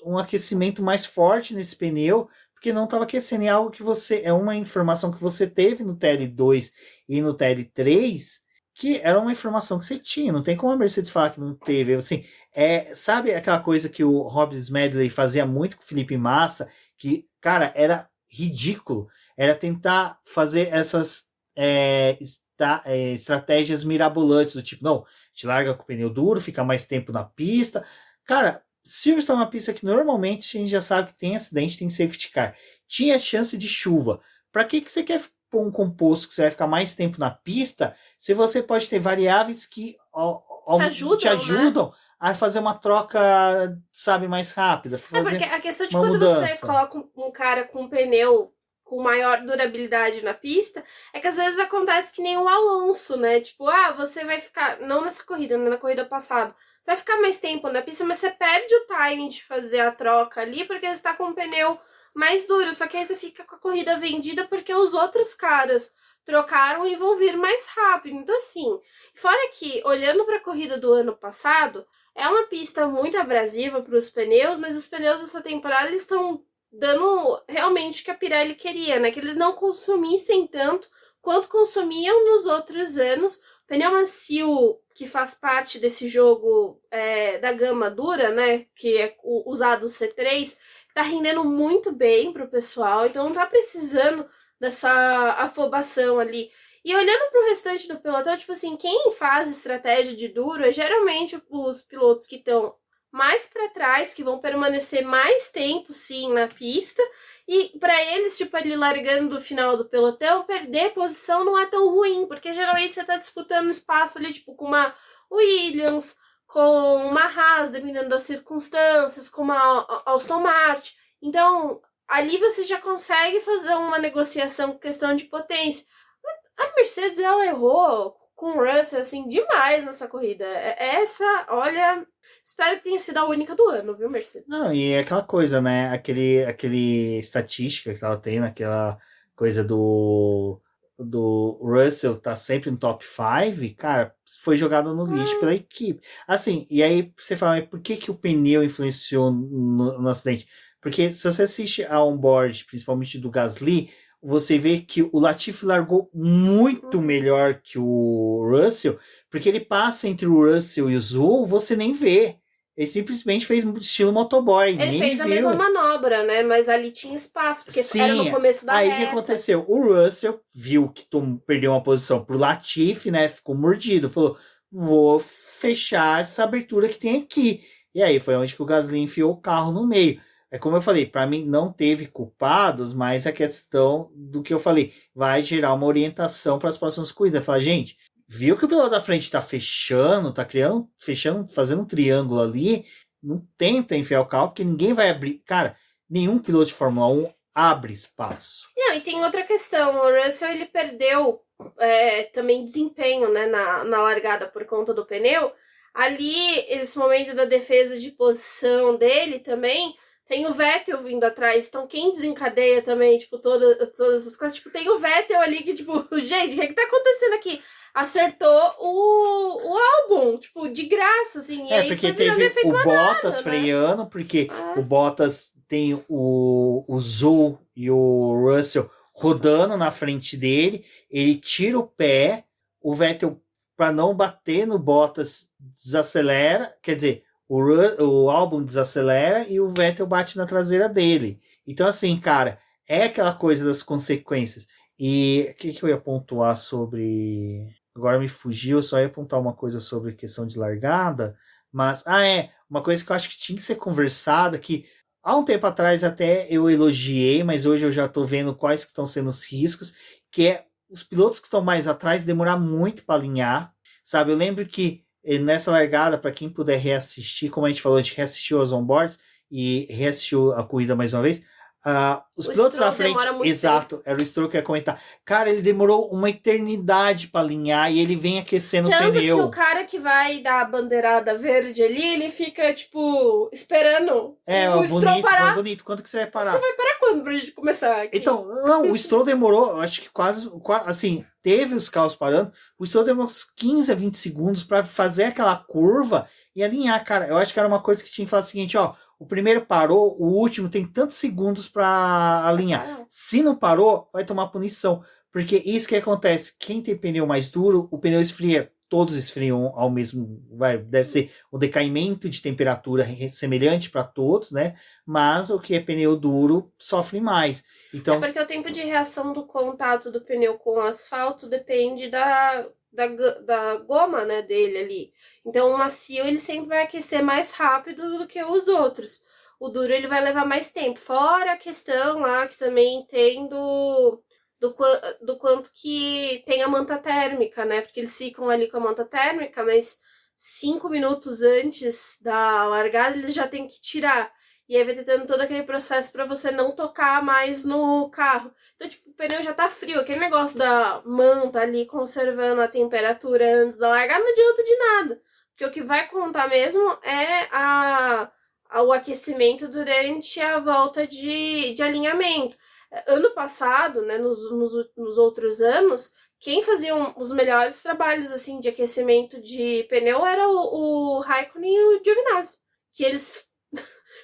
um aquecimento mais forte nesse pneu, porque não estava aquecendo. É algo que é uma informação que você teve no TL2 e no TL3, que era uma informação que você tinha. Não tem como a Mercedes falar que não teve. Assim, sabe aquela coisa que o Rob Smedley fazia muito com o Felipe Massa, que, cara, era ridículo. Era tentar fazer essas estratégias mirabolantes, do tipo, não, te larga com o pneu duro, fica mais tempo na pista. Cara, Silverstone é uma pista que normalmente a gente já sabe que tem acidente, tem safety car. Tinha chance de chuva. Pra que você quer pôr um composto que você vai ficar mais tempo na pista, se você pode ter variáveis que te ajudam, né, a fazer uma troca, sabe, mais rápida. Fazer porque a questão de quando você coloca um cara com um pneu com maior durabilidade na pista, é que às vezes acontece que nem o Alonso, né? Tipo, você vai ficar, não nessa corrida, na corrida passada, você vai ficar mais tempo na pista, mas você perde o timing de fazer a troca ali, porque você tá com um pneu mais duro, só que aí você fica com a corrida vendida porque os outros caras trocaram e vão vir mais rápido. Então, assim, fora que, olhando para a corrida do ano passado, é uma pista muito abrasiva para os pneus, mas os pneus dessa temporada eles estão dando realmente o que a Pirelli queria, né? Que eles não consumissem tanto quanto consumiam nos outros anos. O pneu macio, que faz parte desse jogo da gama dura, né? Que é usado o C3, tá rendendo muito bem pro pessoal, então não tá precisando dessa afobação ali. E olhando pro restante do pelotão, tipo assim, quem faz estratégia de duro é geralmente os pilotos que estão mais para trás, que vão permanecer mais tempo, sim, na pista. E para eles, tipo, ali largando do final do pelotão, perder posição não é tão ruim, porque geralmente você tá disputando espaço ali, tipo, com uma Williams, com uma Haas, dependendo das circunstâncias, com uma Aston Martin. Então, ali você já consegue fazer uma negociação com questão de potência. A Mercedes, ela errou com o Russell, assim, demais nessa corrida. Essa, olha, espero que tenha sido a única do ano, viu, Mercedes? Não, e é aquela coisa, né? Aquele estatística que ela tem, aquela coisa do Russell tá sempre no top 5, cara, foi jogado no lixo pela equipe. Assim, e aí você fala, mas por que o pneu influenciou no acidente? Porque se você assiste a onboard, principalmente do Gasly, você vê que o Latifi largou muito melhor que o Russell, porque ele passa entre o Russell e o Zhou, você nem vê. Ele simplesmente fez estilo motoboy. Ele nem fez a viu. mesma manobra, né? Mas ali tinha espaço, porque Sim, era no começo da aí reta. o que aconteceu? O Russell viu que perdeu uma posição pro Latifi, né? Ficou mordido. Falou, vou fechar essa abertura que tem aqui. E aí foi onde que o Gasly enfiou o carro no meio. É como eu falei, para mim não teve culpados, mas a questão do que eu falei, vai gerar uma orientação para as próximas corridas. Fala, gente, viu que o piloto da frente tá fechando, fazendo um triângulo ali, não tenta enfiar o carro, porque ninguém vai abrir. Cara, nenhum piloto de Fórmula 1 abre espaço. Não, e tem outra questão. O Russell, ele perdeu também desempenho, né, na largada por conta do pneu. Ali, esse momento da defesa de posição dele também, tem o Vettel vindo atrás. Então, quem desencadeia também, tipo, todas essas coisas, tipo, tem o Vettel ali que, tipo, gente, o que tá acontecendo aqui? Acertou o álbum, tipo, de graça, assim. E aí porque foi virando teve efeito o manada, Bottas né? freando, porque o Bottas tem o Zhou e o Russell rodando na frente dele, ele tira o pé, o Vettel, para não bater no Bottas, desacelera, quer dizer, o álbum desacelera e o Vettel bate na traseira dele. Então, assim, cara, é aquela coisa das consequências. E o que eu ia pontuar sobre... Agora me fugiu, eu só ia apontar uma coisa sobre a questão de largada, mas, uma coisa que eu acho que tinha que ser conversada, que há um tempo atrás até eu elogiei, mas hoje eu já tô vendo quais que estão sendo os riscos, que é os pilotos que estão mais atrás demorar muito para alinhar, sabe? Eu lembro que nessa largada, para quem puder reassistir, como a gente falou, a gente reassistiu as onboards e reassistiu a corrida mais uma vez, os pilotos Stroll da frente, demora muito exato, era o Stroll que ia comentar. Cara, ele demorou uma eternidade para alinhar e ele vem aquecendo o Tanto pneu. que o cara que vai dar a bandeirada verde ali, ele fica, tipo, esperando o Stroll parar. Bonito. Quando que você vai parar? Você vai parar quando pra gente começar aqui? Então, não, o Stroll demorou, eu acho que quase, assim, teve os carros parando, o Stroll demorou uns 15 a 20 segundos para fazer aquela curva e alinhar, cara. Eu acho que era uma coisa que tinha que falar o seguinte, ó, o primeiro parou, o último tem tantos segundos para alinhar. Se não parou, vai tomar punição. Porque isso que acontece, quem tem pneu mais duro, o pneu esfria. Todos esfriam ao mesmo... deve ser o decaimento de temperatura semelhante para todos, né? Mas o que é pneu duro sofre mais. Então, porque o tempo de reação do contato do pneu com o asfalto depende da goma, né, dele ali. Então, o macio, ele sempre vai aquecer mais rápido do que os outros. O duro, ele vai levar mais tempo. Fora a questão lá, que também tem do quanto que tem a manta térmica, né? Porque eles ficam ali com a manta térmica, mas 5 minutos antes da largada, eles já tem que tirar. E aí vai tentando todo aquele processo para você não tocar mais no carro. Então, tipo, o pneu já tá frio. Aquele negócio da manta ali conservando a temperatura antes da largada não adianta de nada. Porque o que vai contar mesmo é o aquecimento durante a volta de alinhamento. Ano passado, né, nos outros anos, quem fazia os melhores trabalhos assim de aquecimento de pneu era o Raikkonen e o Giovinazzi, que eles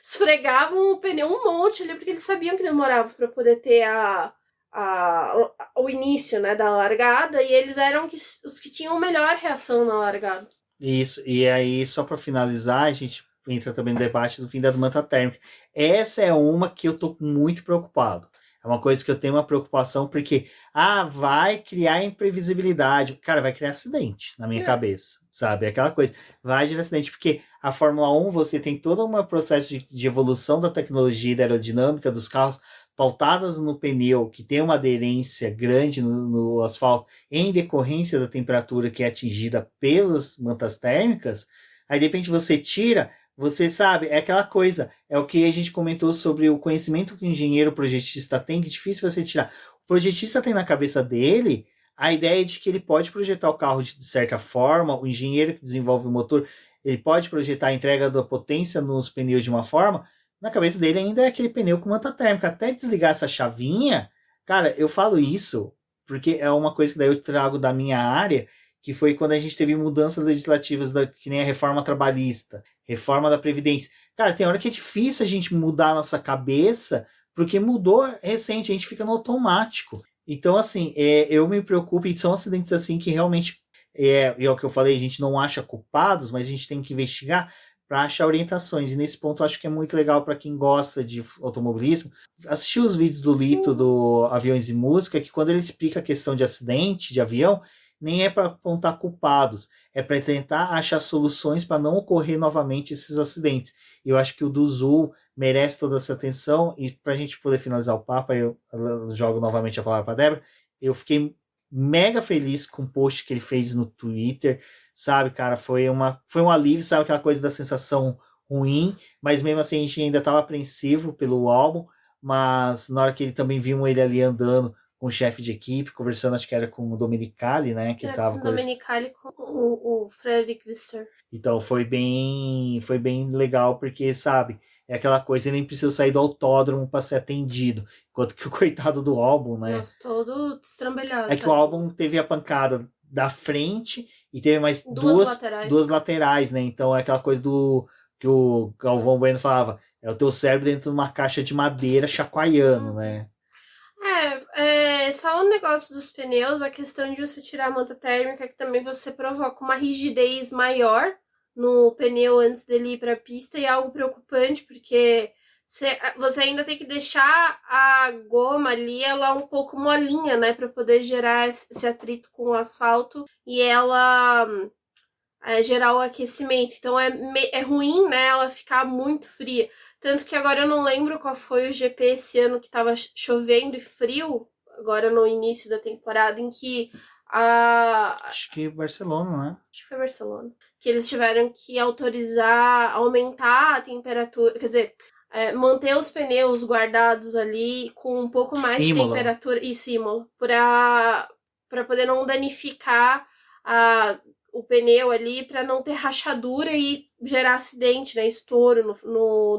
esfregavam o pneu um monte ali, porque eles sabiam que demorava para poder ter o início, né, da largada, e eles eram os que tinham melhor reação na largada. Isso, e aí, só para finalizar, a gente entra também no debate do fim da manta térmica. Essa é uma que eu tô muito preocupado. É uma coisa que eu tenho uma preocupação, porque, vai criar imprevisibilidade. Cara, vai criar acidente na minha cabeça, sabe? É aquela coisa, vai gerar acidente, porque a Fórmula 1, você tem todo um processo de evolução da tecnologia e da aerodinâmica dos carros, pautadas no pneu, que tem uma aderência grande no asfalto, em decorrência da temperatura que é atingida pelas mantas térmicas. Aí, de repente, você tira, você sabe, é aquela coisa, é o que a gente comentou sobre o conhecimento que o engenheiro projetista tem, que é difícil você tirar. O projetista tem na cabeça dele a ideia de que ele pode projetar o carro de certa forma, o engenheiro que desenvolve o motor, ele pode projetar a entrega da potência nos pneus de uma forma. Na cabeça dele ainda é aquele pneu com manta térmica. Até desligar essa chavinha, cara, eu falo isso porque é uma coisa que daí eu trago da minha área, que foi quando a gente teve mudanças legislativas, que nem a reforma trabalhista, reforma da Previdência. Cara, tem hora que é difícil a gente mudar a nossa cabeça, porque mudou recente, a gente fica no automático. Então, assim, eu me preocupo, e são acidentes assim que realmente, e é o que eu falei, a gente não acha culpados, mas a gente tem que investigar para achar orientações. E nesse ponto eu acho que é muito legal para quem gosta de automobilismo assistir os vídeos do Lito do Aviões e Música, que quando ele explica a questão de acidente de avião, nem é para apontar culpados, é para tentar achar soluções para não ocorrer novamente esses acidentes. Eu acho que o do Zul merece toda essa atenção, e para a gente poder finalizar o papo, eu jogo novamente a palavra para a Débora. Eu fiquei mega feliz com o post que ele fez no Twitter, sabe, cara, foi um alívio, sabe, aquela coisa da sensação ruim, mas mesmo assim a gente ainda estava apreensivo pelo álbum, mas na hora que ele também viu ele ali andando com o chefe de equipe, conversando, acho que era com o Domenicali, né, que tava com o Domenicali, com o Frederic Visser. Então foi bem legal, porque, sabe, é aquela coisa, ele nem precisa sair do autódromo para ser atendido, enquanto que o coitado do álbum, né? Nossa, todo destrambelhado. É que o álbum teve a pancada da frente e teve mais duas laterais, né? Então é aquela coisa do que o Galvão Bueno falava, é o teu cérebro dentro de uma caixa de madeira chacoalhando, né? Só o negócio dos pneus, a questão de você tirar a manta térmica, que também você provoca uma rigidez maior no pneu antes dele ir para a pista, e é algo preocupante, porque você ainda tem que deixar a goma ali, ela um pouco molinha, né, para poder gerar esse atrito com o asfalto e ela gerar o aquecimento. Então é ruim, né, ela ficar muito fria. Tanto que agora eu não lembro qual foi o GP esse ano que tava chovendo e frio, agora no início da temporada, em que acho que Barcelona, né? Acho que foi Barcelona. Que eles tiveram que autorizar, aumentar a temperatura, quer dizer, manter os pneus guardados ali com um pouco mais de temperatura. Isso, Imola. Pra poder não danificar o pneu ali, pra não ter rachadura e gerar acidente, né? Estouro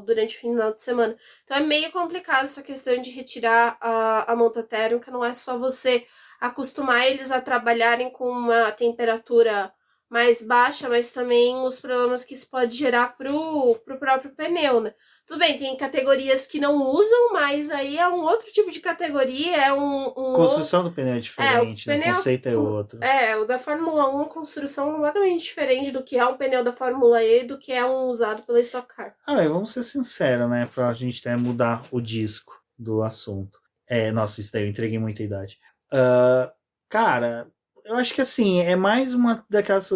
durante o final de semana. Então é meio complicado essa questão de retirar a manta térmica. Não é só você acostumar eles a trabalharem com uma temperatura mais baixa, mas também os problemas que isso pode gerar pro próprio pneu, né? Tudo bem, tem categorias que não usam, mas aí é um outro tipo de categoria, é construção do pneu é diferente, o conceito é outro. O da Fórmula 1, construção completamente diferente do que é um pneu da Fórmula E, do que é um usado pela Stock Car. Vamos ser sinceros, né, pra gente até mudar o disco do assunto. Nossa, isso daí eu entreguei muita idade. Cara, eu acho que assim, é mais uma daquelas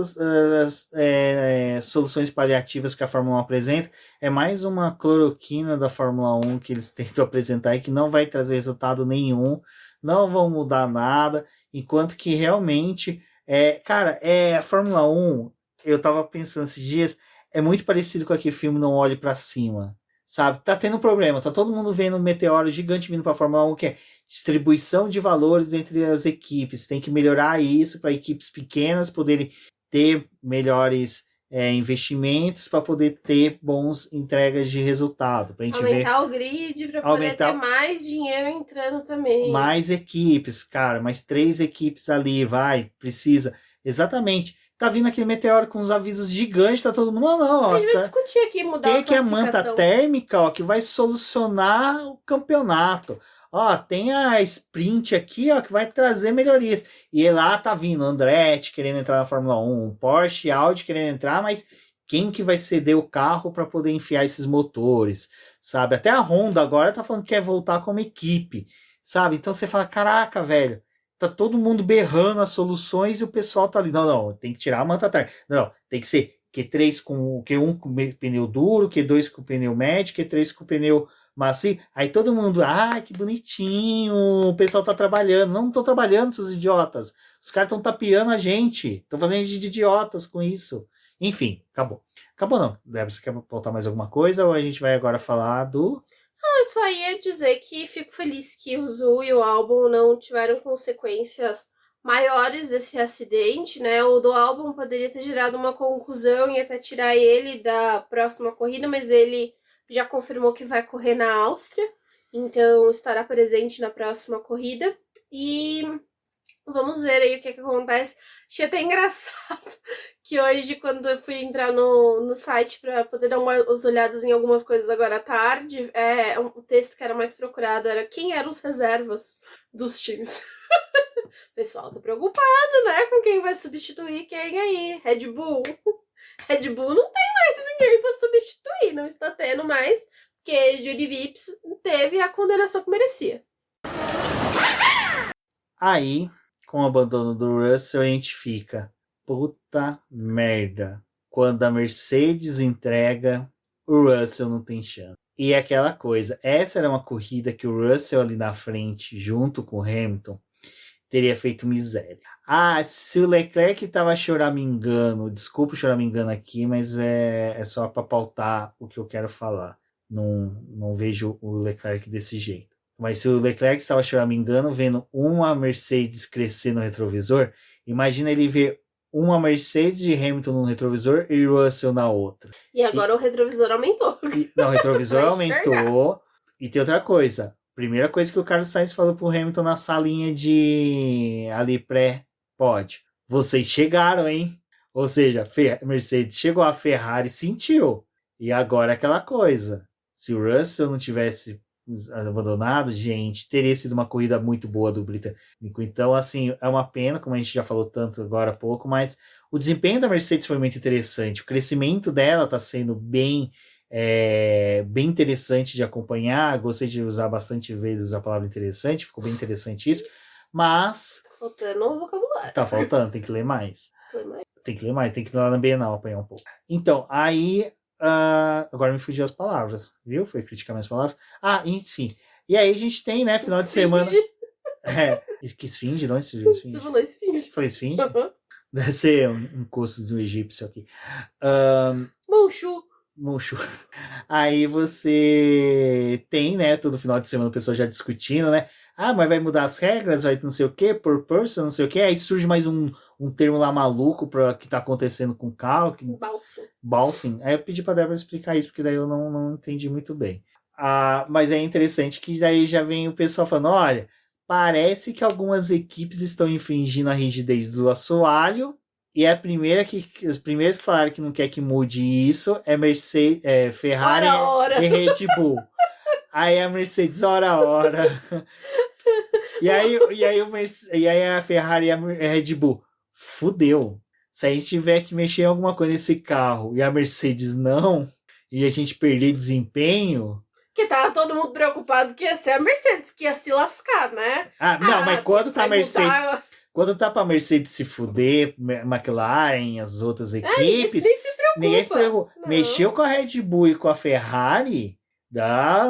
soluções paliativas que a Fórmula 1 apresenta, é mais uma cloroquina da Fórmula 1 que eles tentam apresentar e que não vai trazer resultado nenhum, não vão mudar nada, enquanto que realmente, a Fórmula 1, eu tava pensando esses dias, é muito parecido com aquele filme Não Olhe Pra Cima, sabe? Tá tendo problema, tá todo mundo vendo um meteoro gigante vindo pra Fórmula 1, que é distribuição de valores entre as equipes. Tem que melhorar isso para equipes pequenas poderem ter melhores investimentos para poder ter bons entregas de resultado. Para a gente ver Aumentar o grid pra poder Aumentar- ter mais dinheiro entrando também. mais equipes, cara, mais 3 equipes ali, precisa. Exatamente. Tá vindo aquele meteoro com uns avisos gigantes, tá todo mundo. Não, ó, A gente vai tá, discutir aqui, mudar tem a aqui a manta classificação. térmica, ó, que vai solucionar o campeonato. Ó, tem a sprint aqui, ó, que vai trazer melhorias. E lá tá vindo Andretti querendo entrar na Fórmula 1, Porsche, Audi querendo entrar, mas quem que vai ceder o carro para poder enfiar esses motores, sabe? Até a Honda agora tá falando que quer voltar como equipe, sabe? Então você fala, caraca, velho, tá todo mundo berrando as soluções e o pessoal tá ali. Não, tem que tirar a manta térmica. Não, tem que ser Q3 com Q1 com pneu duro, Q2 com pneu médio, Q3 com pneu macio. Aí todo mundo, que bonitinho, o pessoal tá trabalhando. Não tô trabalhando, seus idiotas. Os caras estão tapeando a gente. Estão fazendo a gente de idiotas com isso. Enfim, acabou. Acabou não. Débora, você quer botar mais alguma coisa ou a gente vai agora falar do... Eu só ia dizer que fico feliz que o Zu e o Albon não tiveram consequências maiores desse acidente, né? O do Albon poderia ter gerado uma concussão e até tirar ele da próxima corrida, mas ele já confirmou que vai correr na Áustria, então estará presente na próxima corrida. E vamos ver aí o que acontece. Achei até engraçado que hoje, quando eu fui entrar no site para poder dar umas olhadas em algumas coisas agora à tarde, o texto que era mais procurado era quem eram os reservas dos times. O pessoal tá preocupado, né, com quem vai substituir quem aí. Red Bull. Red Bull não tem mais ninguém pra substituir, não está tendo mais, porque Judy Vips teve a condenação que merecia. Aí, com o abandono do Russell, a gente fica, puta merda. Quando a Mercedes entrega, o Russell não tem chance. E é aquela coisa, essa era uma corrida que o Russell ali na frente, junto com o Hamilton, teria feito miséria. Se o Leclerc tava choramingando, desculpa o choramingando aqui, mas é só para pautar o que eu quero falar. Não vejo o Leclerc desse jeito. Mas se o Leclerc estava choramingando, vendo uma Mercedes crescer no retrovisor, imagina ele ver uma Mercedes de Hamilton no retrovisor e Russell na outra. E agora o retrovisor aumentou. Não, o retrovisor Vai aumentou. E tem outra coisa. Primeira coisa que o Carlos Sainz falou pro Hamilton na salinha de ali pré-pódio. Vocês chegaram, hein? Ou seja, Mercedes chegou, a Ferrari sentiu. E agora aquela coisa. Se o Russell não tivesse abandonado, gente, teria sido uma corrida muito boa do britânico. Então, assim, é uma pena, como a gente já falou tanto agora há pouco, mas o desempenho da Mercedes foi muito interessante. O crescimento dela está sendo bem interessante de acompanhar. Gostei de usar bastante vezes a palavra interessante, ficou bem interessante isso, mas Tá faltando um vocabulário. tá faltando, tem que ler mais. Tem que ler mais, tem que ir lá na Bienal apanhar um pouco. Então, aí agora me fugiu as palavras, viu? Foi criticar minhas palavras. Enfim. E aí a gente tem, né, final de semana. Que esfinge? De onde surgiu esfinge? Você falou esfinge. Falei esfinge? Uhum. Deve ser um encosto do egípcio aqui. Monchu. Aí você tem, né, todo final de semana o pessoal já discutindo, né? Mas vai mudar as regras, vai não sei o que, per person, não sei o que. Aí surge mais um termo lá maluco para que tá acontecendo com o carro. Balsing. Aí eu pedi pra Débora explicar isso, porque daí eu não entendi muito bem. Mas é interessante que daí já vem o pessoal falando, olha, parece que algumas equipes estão infringindo a rigidez do assoalho, e as primeiras que falaram que não quer que mude isso é Mercedes, Ferrari Ora. e Red Bull. Aí a Mercedes, ora. E aí a Ferrari e a Red Bull, fudeu. Se a gente tiver que mexer em alguma coisa nesse carro e a Mercedes não, e a gente perder desempenho... Que tava todo mundo preocupado que ia ser a Mercedes, que ia se lascar, né? Mas quando tá a Mercedes... Mudar... Quando tá pra Mercedes se fuder, McLaren, as outras equipes... Ninguém se preocupa. Mexeu com a Red Bull e com a Ferrari...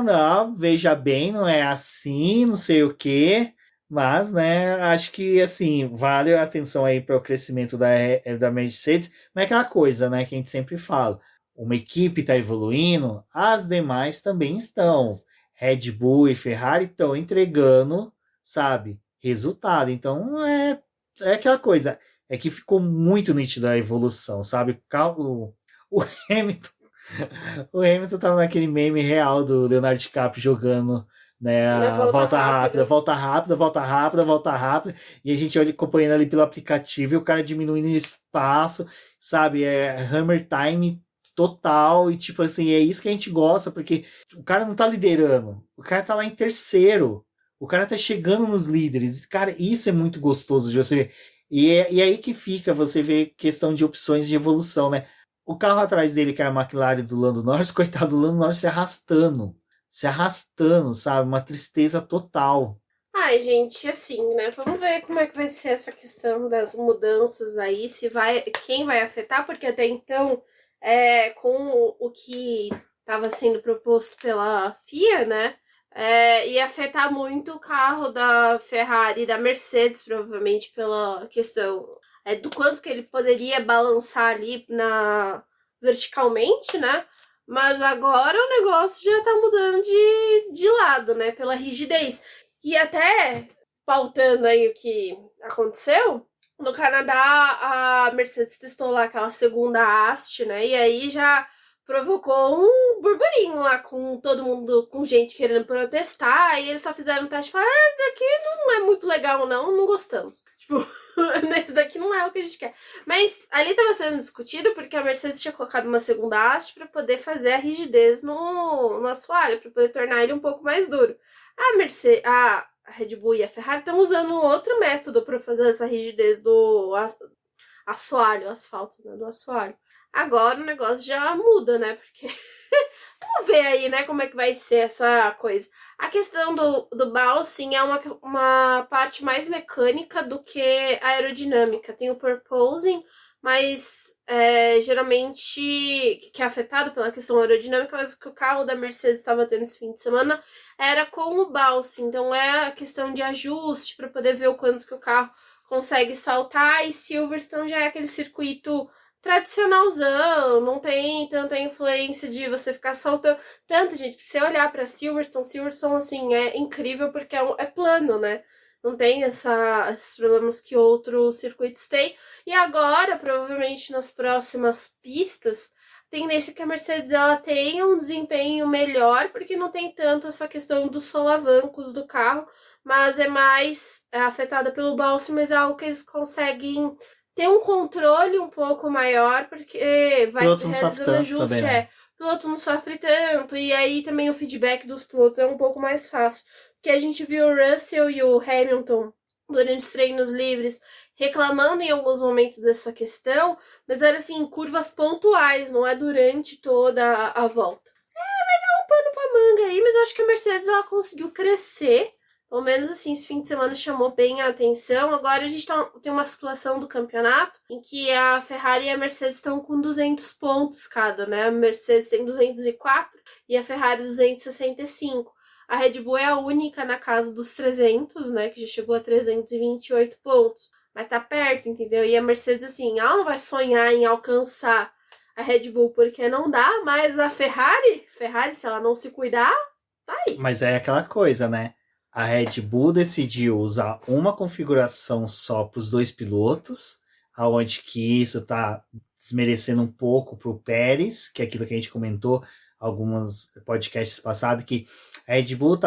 Não, veja bem, não é assim, não sei o quê... Mas, né, acho que, assim, vale a atenção aí para o crescimento da Mercedes. Mas é aquela coisa, né, que a gente sempre fala. Uma equipe está evoluindo, as demais também estão. Red Bull e Ferrari estão entregando, sabe, resultado. Então, é aquela coisa. é que ficou muito nítida a evolução, sabe? O Hamilton, o Hamilton tava naquele meme real do Leonardo DiCaprio jogando, né, Na a volta rápida. volta rápida, volta rápida, volta rápida, e a gente olha acompanhando ali pelo aplicativo e o cara diminuindo o espaço, sabe? É Hammer Time total, e tipo assim, é isso que a gente gosta, porque o cara não tá liderando, o cara tá lá em terceiro, o cara tá chegando nos líderes, cara, isso é muito gostoso de você ver. E aí que fica, você vê questão de opções de evolução, né? O carro atrás dele, que é a McLaren do Lando Norris, coitado do Lando Norris se arrastando, sabe? Uma tristeza total. Ai, gente, assim, né? Vamos ver como é que vai ser essa questão das mudanças aí, se vai, quem vai afetar, porque até então, com o que estava sendo proposto pela FIA, né? Ia afetar muito o carro da Ferrari e da Mercedes, provavelmente pela questão do quanto que ele poderia balançar ali verticalmente, né? Mas agora o negócio já tá mudando de lado, né? Pela rigidez. E até pautando aí o que aconteceu, no Canadá a Mercedes testou lá aquela segunda haste, né? E aí já provocou um burburinho lá com todo mundo, com gente querendo protestar. E eles só fizeram um teste e falaram: isso daqui não é muito legal, não gostamos. Tipo, esse daqui não é o que a gente quer. Mas ali estava sendo discutido porque a Mercedes tinha colocado uma segunda haste para poder fazer a rigidez no assoalho, para poder tornar ele um pouco mais duro. A Red Bull e a Ferrari estão usando outro método para fazer essa rigidez do asfalto, né, do assoalho. Agora o negócio já muda, né? Porque vamos ver aí, né, como é que vai ser essa coisa. A questão do bouncing é uma parte mais mecânica do que aerodinâmica. Tem o purposing, mas geralmente que é afetado pela questão aerodinâmica, mas o que o carro da Mercedes estava tendo esse fim de semana era com o bouncing. Então é a questão de ajuste para poder ver o quanto que o carro consegue saltar, e Silverstone já é aquele circuito tradicionalzão, não tem tanta influência de você ficar saltando. Tanto, gente, que se você olhar pra Silverstone, assim, é incrível porque é plano, né? Não tem esses problemas que outros circuitos têm. E agora, provavelmente nas próximas pistas, a tendência que a Mercedes ela tenha um desempenho melhor, porque não tem tanto essa questão dos solavancos do carro, mas é mais afetada pelo balse, mas é algo que eles conseguem ter um controle um pouco maior, porque vai Piloto não sofre realizando tanto ajuste, também, né? o piloto não sofre tanto, e aí também o feedback dos pilotos é um pouco mais fácil. Porque a gente viu o Russell e o Hamilton durante os treinos livres reclamando em alguns momentos dessa questão, mas era assim, em curvas pontuais, não é durante toda a volta. Vai dar um pano pra manga aí, mas eu acho que a Mercedes ela conseguiu crescer. Pelo menos assim, esse fim de semana chamou bem a atenção. Agora a gente tem uma situação do campeonato em que a Ferrari e a Mercedes estão com 200 pontos cada, né? A Mercedes tem 204 e a Ferrari 265. A Red Bull é a única na casa dos 300, né? Que já chegou a 328 pontos. Mas tá perto, entendeu? E a Mercedes, assim, ela não vai sonhar em alcançar a Red Bull porque não dá, mas a Ferrari, se ela não se cuidar, tá aí. Mas é aquela coisa, né? A Red Bull decidiu usar uma configuração só para os dois pilotos, aonde que isso tá desmerecendo um pouco para o Pérez, que é aquilo que a gente comentou alguns podcasts passados, que a Red Bull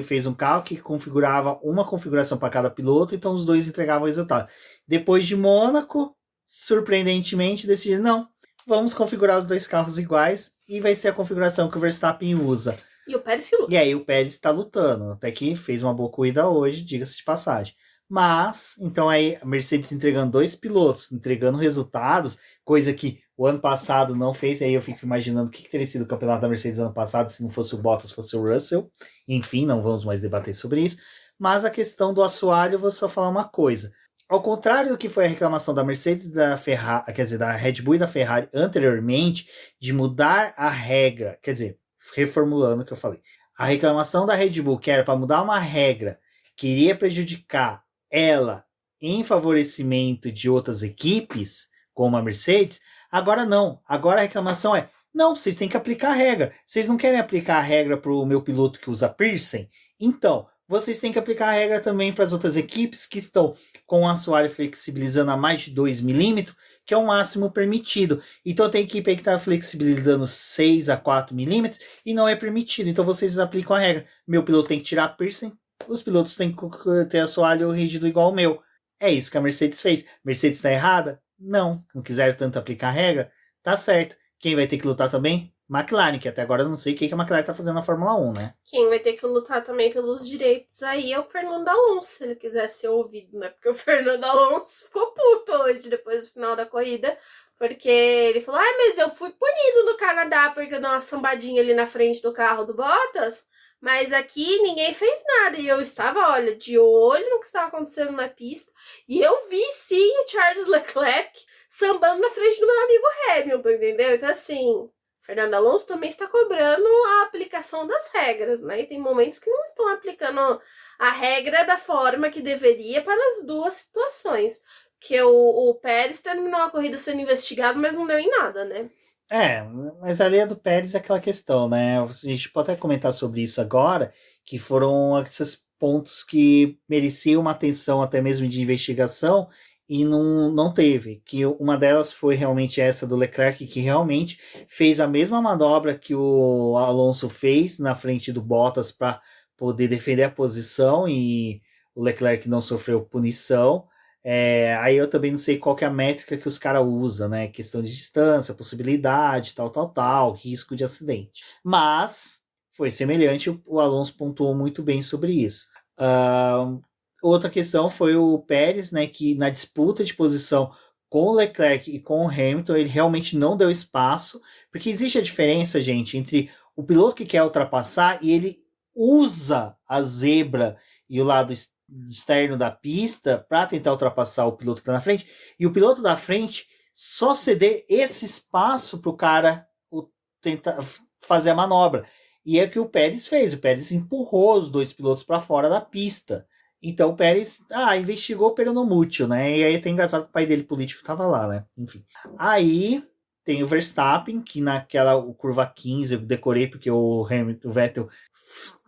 fez um carro que configurava uma configuração para cada piloto, então os dois entregavam o resultado. Depois de Mônaco, surpreendentemente, decidiram, não, vamos configurar os dois carros iguais e vai ser a configuração que o Verstappen usa. E o Pérez que luta. E aí o Pérez está lutando, até que fez uma boa corrida hoje, diga-se de passagem. Mas, então aí a Mercedes entregando dois pilotos, entregando resultados, coisa que o ano passado não fez, aí eu fico imaginando o que teria sido o campeonato da Mercedes ano passado se não fosse o Bottas, fosse o Russell. Enfim, não vamos mais debater sobre isso. Mas a questão do assoalho, eu vou só falar uma coisa. Ao contrário do que foi a reclamação da Mercedes e da Ferrari, quer dizer, da Red Bull e da Ferrari anteriormente, de mudar a regra, quer dizer, reformulando o que eu falei. A reclamação da Red Bull, que era para mudar uma regra que iria prejudicar ela em favorecimento de outras equipes, como a Mercedes, agora não. Agora a reclamação é, não, vocês têm que aplicar a regra. Vocês não querem aplicar a regra para o meu piloto que usa piercing? Então, vocês têm que aplicar a regra também para as outras equipes que estão com o assoalho flexibilizando a mais de 2 milímetros, que é o máximo permitido. Então tem equipe aí que está flexibilizando 6 a 4 milímetros e não é permitido. Então vocês aplicam a regra. Meu piloto tem que tirar piercing, os pilotos têm que ter assoalho rígido igual o meu. É isso que a Mercedes fez. Mercedes está errada? Não. Não quiseram tanto aplicar a regra? Tá certo. Quem vai ter que lutar também? McLaren, que até agora eu não sei o que a McLaren tá fazendo na Fórmula 1, né? Quem vai ter que lutar também pelos direitos aí é o Fernando Alonso, se ele quiser ser ouvido, né? Porque o Fernando Alonso ficou puto hoje, depois do final da corrida, porque ele falou, mas eu fui punido no Canadá porque eu dei uma sambadinha ali na frente do carro do Bottas, mas aqui ninguém fez nada. E eu estava, olha, de olho no que estava acontecendo na pista, e eu vi, sim, o Charles Leclerc sambando na frente do meu amigo Hamilton, entendeu? Então, assim... Fernando Alonso também está cobrando a aplicação das regras, né? E tem momentos que não estão aplicando a regra da forma que deveria para as duas situações. Porque o Pérez terminou a corrida sendo investigado, mas não deu em nada, né? Mas ali é do Pérez aquela questão, né? A gente pode até comentar sobre isso agora, que foram esses pontos que mereciam uma atenção até mesmo de investigação, e não teve, que uma delas foi realmente essa do Leclerc, que realmente fez a mesma manobra que o Alonso fez na frente do Bottas para poder defender a posição, e o Leclerc não sofreu punição. Aí eu também não sei qual que é a métrica que os caras usam, né? Questão de distância, possibilidade, tal, risco de acidente. Mas foi semelhante, o Alonso pontuou muito bem sobre isso. Outra questão foi o Pérez, né, que na disputa de posição com o Leclerc e com o Hamilton, ele realmente não deu espaço, porque existe a diferença, gente, entre o piloto que quer ultrapassar e ele usa a zebra e o lado externo da pista para tentar ultrapassar o piloto que está na frente, e o piloto da frente só ceder esse espaço para o cara tentar fazer a manobra. E é o que o Pérez fez, o Pérez empurrou os dois pilotos para fora da pista. Então o Pérez investigou pelo no mútil, né? E aí tem engraçado que o pai dele político tava lá, né? Enfim. Aí tem o Verstappen, que naquela curva 15 eu decorei porque o Vettel,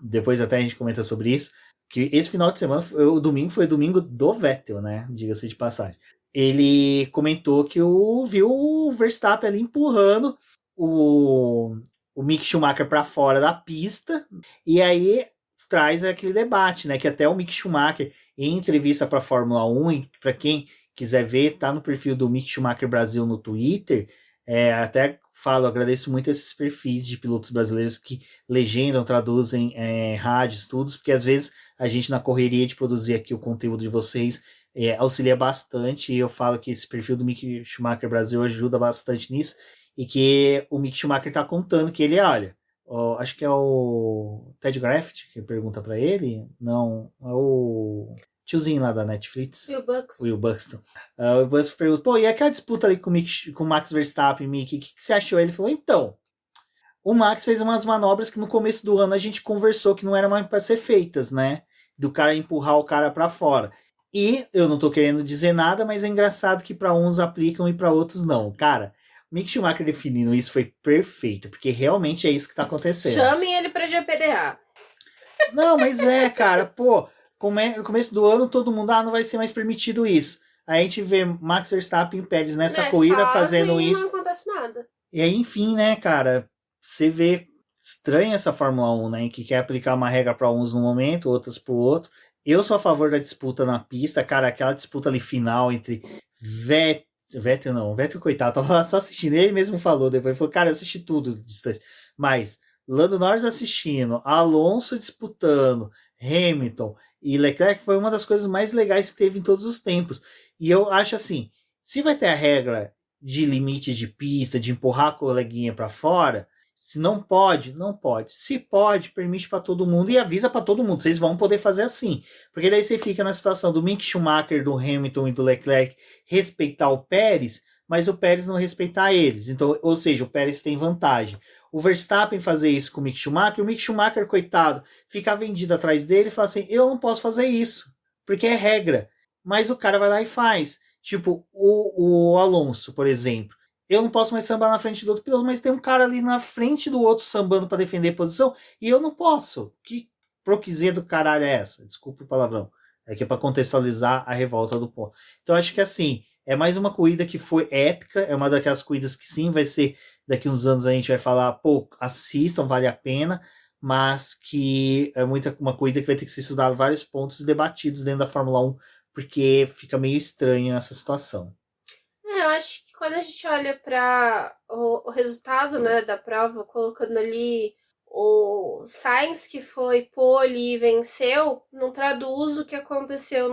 depois até a gente comenta sobre isso, que esse final de semana, o domingo foi o domingo do Vettel, né? Diga-se de passagem. Ele comentou que viu o Verstappen ali empurrando o Mick Schumacher para fora da pista, e aí traz aquele debate, né? Que até o Mick Schumacher, em entrevista para a Fórmula 1, para quem quiser ver, tá no perfil do Mick Schumacher Brasil no Twitter. Até falo, agradeço muito esses perfis de pilotos brasileiros que legendam, traduzem rádios, estudos, porque às vezes a gente, na correria de produzir aqui o conteúdo de vocês, auxilia bastante. E eu falo que esse perfil do Mick Schumacher Brasil ajuda bastante nisso, e que o Mick Schumacher tá contando que ele, olha, acho que é o Ted Graft que pergunta pra ele. Não, é o tiozinho lá da Netflix. Will Buxton. O Will Buxton pergunta, e aquela disputa ali com o Max Verstappen, Mick, o que você achou? Ele falou, então, o Max fez umas manobras que no começo do ano a gente conversou que não eram mais pra ser feitas, né? Do cara empurrar o cara pra fora. E eu não tô querendo dizer nada, mas é engraçado que pra uns aplicam e pra outros não. Cara, Mick Schumacher definindo isso foi perfeito, porque realmente é isso que tá acontecendo. Chamem ele pra GPDA. Não, mas cara, no começo do ano todo mundo, não vai ser mais permitido isso. Aí a gente vê Max Verstappen e Pérez nessa corrida fazendo isso. Não acontece nada. E aí, enfim, né, cara, você vê estranha essa Fórmula 1, né, que quer aplicar uma regra para uns no momento, outras pro outro. Eu sou a favor da disputa na pista, cara, aquela disputa ali final entre Vettel, coitado, tava lá só assistindo, ele mesmo falou depois, falou, cara, eu assisti tudo de distância, mas Lando Norris assistindo, Alonso disputando, Hamilton e Leclerc foi uma das coisas mais legais que teve em todos os tempos. E eu acho assim, se vai ter a regra de limite de pista, de empurrar a coleguinha para fora, se não pode, não pode. Se pode, permite para todo mundo e avisa para todo mundo, vocês vão poder fazer assim. Porque daí você fica na situação do Mick Schumacher, do Hamilton e do Leclerc respeitar o Pérez, mas o Pérez não respeitar eles. Então, ou seja, o Pérez tem vantagem. O Verstappen fazer isso com o Mick Schumacher, coitado, ficar vendido atrás dele e falar assim, eu não posso fazer isso, porque é regra. Mas o cara vai lá e faz. Tipo, o Alonso, por exemplo. Eu não posso mais sambar na frente do outro piloto, mas tem um cara ali na frente do outro sambando para defender a posição e eu não posso. proquizia do caralho é essa? Desculpa o palavrão. É que é pra contextualizar a revolta do ponto. Então acho que assim, é mais uma corrida que foi épica, é uma daquelas corridas que sim, vai ser, daqui uns anos a gente vai falar, pô, assistam, vale a pena, mas que é uma corrida que vai ter que ser estudado vários pontos debatidos dentro da Fórmula 1, porque fica meio estranho essa situação. Eu acho que quando a gente olha para o resultado, né, da prova, colocando ali o Sainz que foi pole e venceu, não traduz o que aconteceu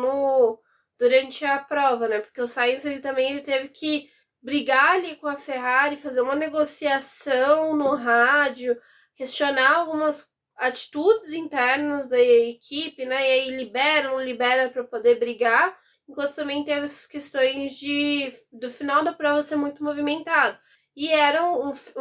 durante a prova, né? Porque o Sainz ele teve que brigar ali com a Ferrari, fazer uma negociação no rádio, questionar algumas atitudes internas da equipe, né? E aí libera, não libera para poder brigar. Enquanto também teve essas questões do final da prova ser muito movimentado. E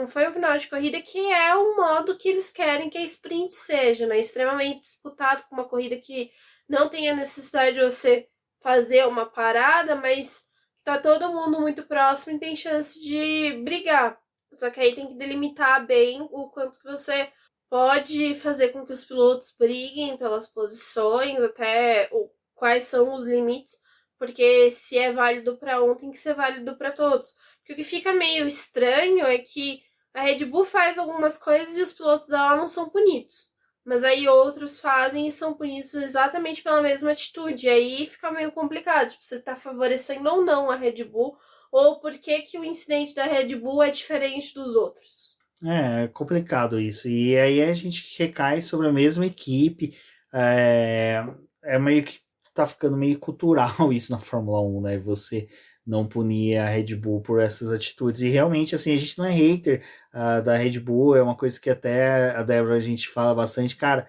foi um final de corrida que é o modo que eles querem que a sprint seja, né? Extremamente disputado, com uma corrida que não tem a necessidade de você fazer uma parada, mas tá todo mundo muito próximo e tem chance de brigar. Só que aí tem que delimitar bem o quanto que você pode fazer com que os pilotos briguem pelas posições, até quais são os limites, porque se é válido para um, tem que ser válido para todos. Porque o que fica meio estranho é que a Red Bull faz algumas coisas e os pilotos dela não são punidos. Mas aí outros fazem e são punidos exatamente pela mesma atitude. E aí fica meio complicado. Tipo, você tá favorecendo ou não a Red Bull, ou por que que o incidente da Red Bull é diferente dos outros. É complicado isso. E aí a gente recai sobre a mesma equipe. É meio que tá ficando meio cultural isso na Fórmula 1, né? Você não punir a Red Bull por essas atitudes. E realmente, assim, a gente não é hater da Red Bull, é uma coisa que até a Débora a gente fala bastante. Cara,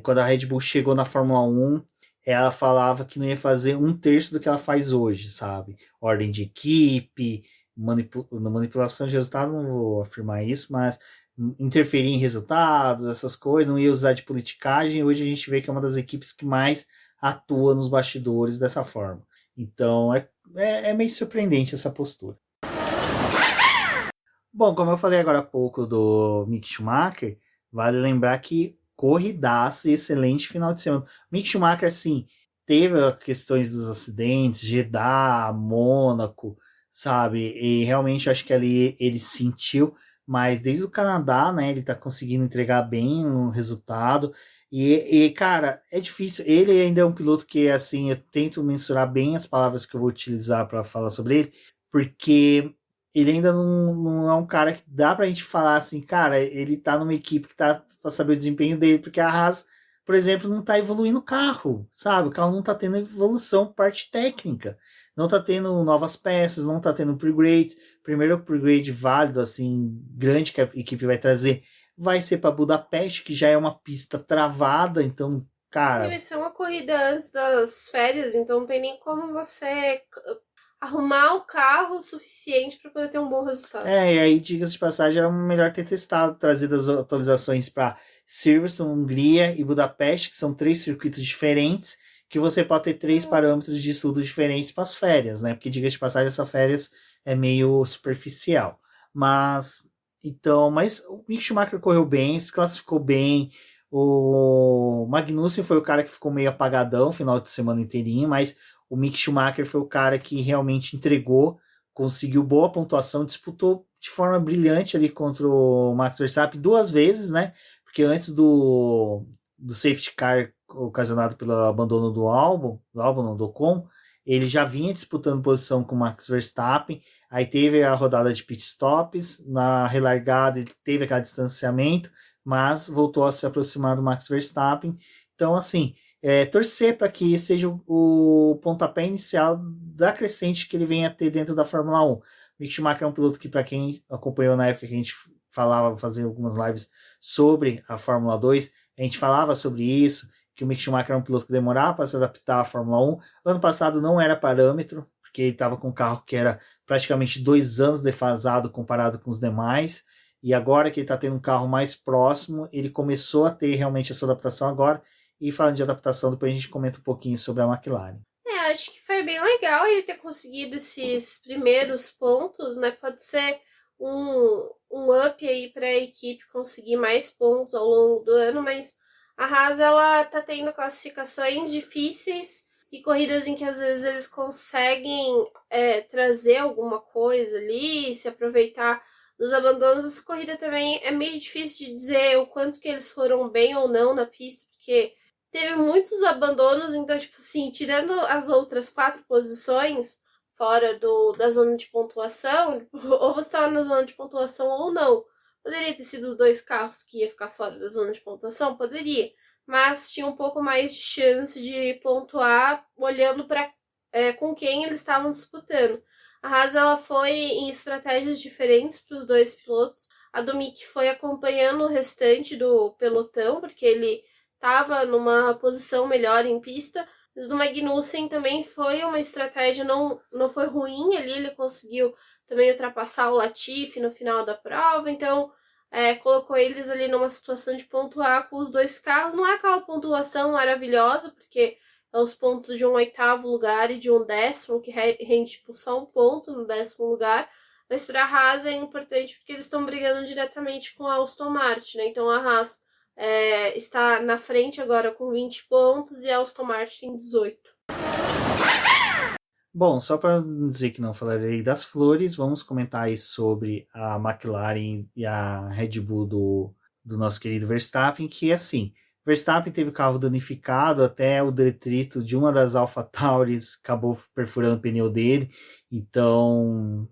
quando a Red Bull chegou na Fórmula 1, ela falava que não ia fazer um terço do que ela faz hoje, sabe? Ordem de equipe, manipulação de resultado, não vou afirmar isso, mas interferir em resultados, essas coisas, não ia usar de politicagem. Hoje a gente vê que é uma das equipes que mais atua nos bastidores dessa forma. Então é meio surpreendente essa postura. Bom, como eu falei agora há pouco do Mick Schumacher, vale lembrar que corridaça e excelente final de semana. Mick Schumacher, assim, teve questões dos acidentes, Jeddah, Mônaco, sabe? E realmente acho que ali ele sentiu, mas desde o Canadá, né, ele tá conseguindo entregar bem o resultado. Cara, é difícil. Ele ainda é um piloto que, assim, eu tento mensurar bem as palavras que eu vou utilizar para falar sobre ele, porque ele ainda não é um cara que dá pra gente falar assim, cara, ele tá numa equipe que tá pra saber o desempenho dele, porque a Haas, por exemplo, não tá evoluindo o carro, sabe? O carro não tá tendo evolução, parte técnica. Não tá tendo novas peças, não tá tendo upgrades. Primeiro upgrade válido, assim, grande que a equipe vai trazer vai ser para Budapeste, que já é uma pista travada, então, cara. Vai ser uma corrida antes das férias, então não tem nem como você arrumar o carro suficiente para poder ter um bom resultado. E aí, diga-se de passagem, era melhor ter testado, trazido as atualizações para Silverstone, Hungria e Budapeste, que são 3 circuitos diferentes, que você pode ter 3 parâmetros de estudo diferentes para as férias, né? Porque, diga-se de passagem, essa férias é meio superficial. Mas o Mick Schumacher correu bem, se classificou bem. O Magnussen foi o cara que ficou meio apagadão o final de semana inteirinho, mas o Mick Schumacher foi o cara que realmente entregou, conseguiu boa pontuação, disputou de forma brilhante ali contra o Max Verstappen 2 vezes, né? Porque antes do safety car ocasionado pelo abandono do Ocon, ele já vinha disputando posição com o Max Verstappen. Aí teve a rodada de pit stops, na relargada ele teve aquele distanciamento, mas voltou a se aproximar do Max Verstappen. Então, assim, torcer para que seja o pontapé inicial da crescente que ele venha a ter dentro da Fórmula 1. Mick Schumacher é um piloto que, para quem acompanhou na época que a gente falava, fazer algumas lives sobre a Fórmula 2, a gente falava sobre isso, que o Mick Schumacher é um piloto que demorava para se adaptar à Fórmula 1. Ano passado não era parâmetro, porque ele estava com um carro que era praticamente 2 anos defasado comparado com os demais, e agora que ele está tendo um carro mais próximo, ele começou a ter realmente a sua adaptação agora. E falando de adaptação, depois a gente comenta um pouquinho sobre a McLaren. Acho que foi bem legal ele ter conseguido esses primeiros pontos, né? Pode ser um up aí para a equipe conseguir mais pontos ao longo do ano, mas A Haas, ela tá tendo classificações difíceis e corridas em que às vezes eles conseguem trazer alguma coisa ali, se aproveitar dos abandonos. Essa corrida também é meio difícil de dizer o quanto que eles foram bem ou não na pista, porque teve muitos abandonos, então, tipo assim, tirando as outras 4 posições fora da zona de pontuação, ou você estava na zona de pontuação ou não. Poderia ter sido os 2 carros que ia ficar fora da zona de pontuação? Poderia. Mas tinha um pouco mais de chance de pontuar olhando para com quem eles estavam disputando. A Haas, ela foi em estratégias diferentes para os 2 pilotos. A do Mick foi acompanhando o restante do pelotão, porque ele estava numa posição melhor em pista. Mas do Magnussen também foi uma estratégia, não foi ruim ali, ele conseguiu também ultrapassar o Latifi no final da prova, então colocou eles ali numa situação de pontuar com os 2 carros. Não é aquela pontuação maravilhosa, porque é os pontos de um 8º lugar e de um 10º, que rende tipo, só um ponto no 10º lugar, mas para a Haas é importante porque eles estão brigando diretamente com a Aston Martin, né? Então a Haas está na frente agora com 20 pontos e a Aston Martin tem 18. Bom, só para dizer que não falarei das flores, vamos comentar aí sobre a McLaren e a Red Bull do nosso querido Verstappen, que assim, Verstappen teve o carro danificado, até o detrito de uma das AlphaTauris acabou perfurando o pneu dele, então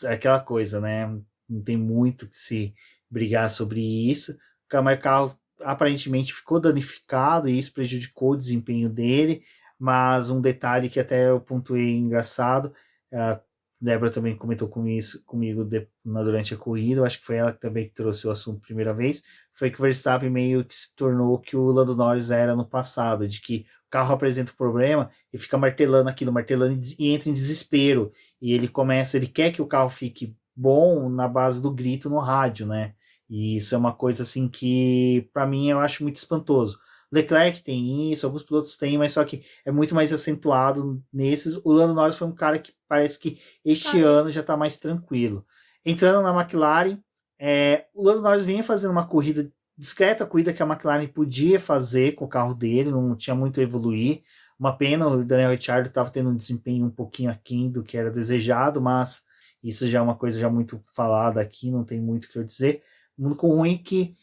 é aquela coisa, né? Não tem muito que se brigar sobre isso. O carro aparentemente ficou danificado e isso prejudicou o desempenho dele. Mas um detalhe que até eu pontuei engraçado, a Débora também comentou comigo durante a corrida, eu acho que foi ela também que trouxe o assunto primeira vez, foi que o Verstappen meio que se tornou o que o Lando Norris era no passado, de que o carro apresenta um problema e fica martelando aquilo, martelando e entra em desespero. E ele quer que o carro fique bom na base do grito no rádio, né? E isso é uma coisa assim que, para mim, eu acho muito espantoso. Leclerc tem isso, alguns pilotos têm, mas só que é muito mais acentuado nesses. O Lando Norris foi um cara que parece que este ano já está mais tranquilo. Entrando na McLaren, o Lando Norris vinha fazendo uma corrida discreta, a corrida que a McLaren podia fazer com o carro dele, não tinha muito a evoluir. Uma pena, o Daniel Ricciardo estava tendo um desempenho um pouquinho aquém do que era desejado, mas isso já é uma coisa já muito falada aqui, não tem muito o que eu dizer. O único ruim é que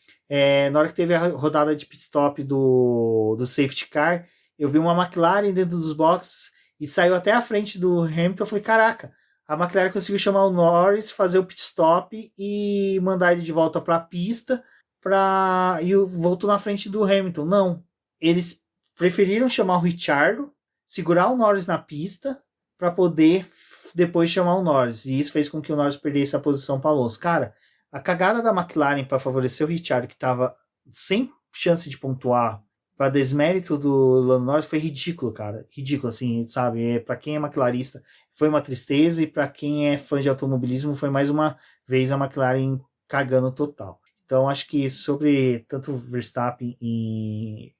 na hora que teve a rodada de pit stop do safety car, eu vi uma McLaren dentro dos boxes e saiu até a frente do Hamilton. Eu falei, caraca, a McLaren conseguiu chamar o Norris, fazer o pit stop e mandar ele de volta para a pista e voltou na frente do Hamilton. Não, eles preferiram chamar o Ricciardo, segurar o Norris na pista para poder depois chamar o Norris. E isso fez com que o Norris perdesse a posição para Alonso. Cara, a cagada da McLaren para favorecer o Ricciardo, que estava sem chance de pontuar, para desmérito do Lando Norris, foi ridículo, cara. Ridículo, assim, sabe? Para quem é McLarista, foi uma tristeza, e para quem é fã de automobilismo, foi mais uma vez a McLaren cagando total. Então, acho que sobre tanto Verstappen e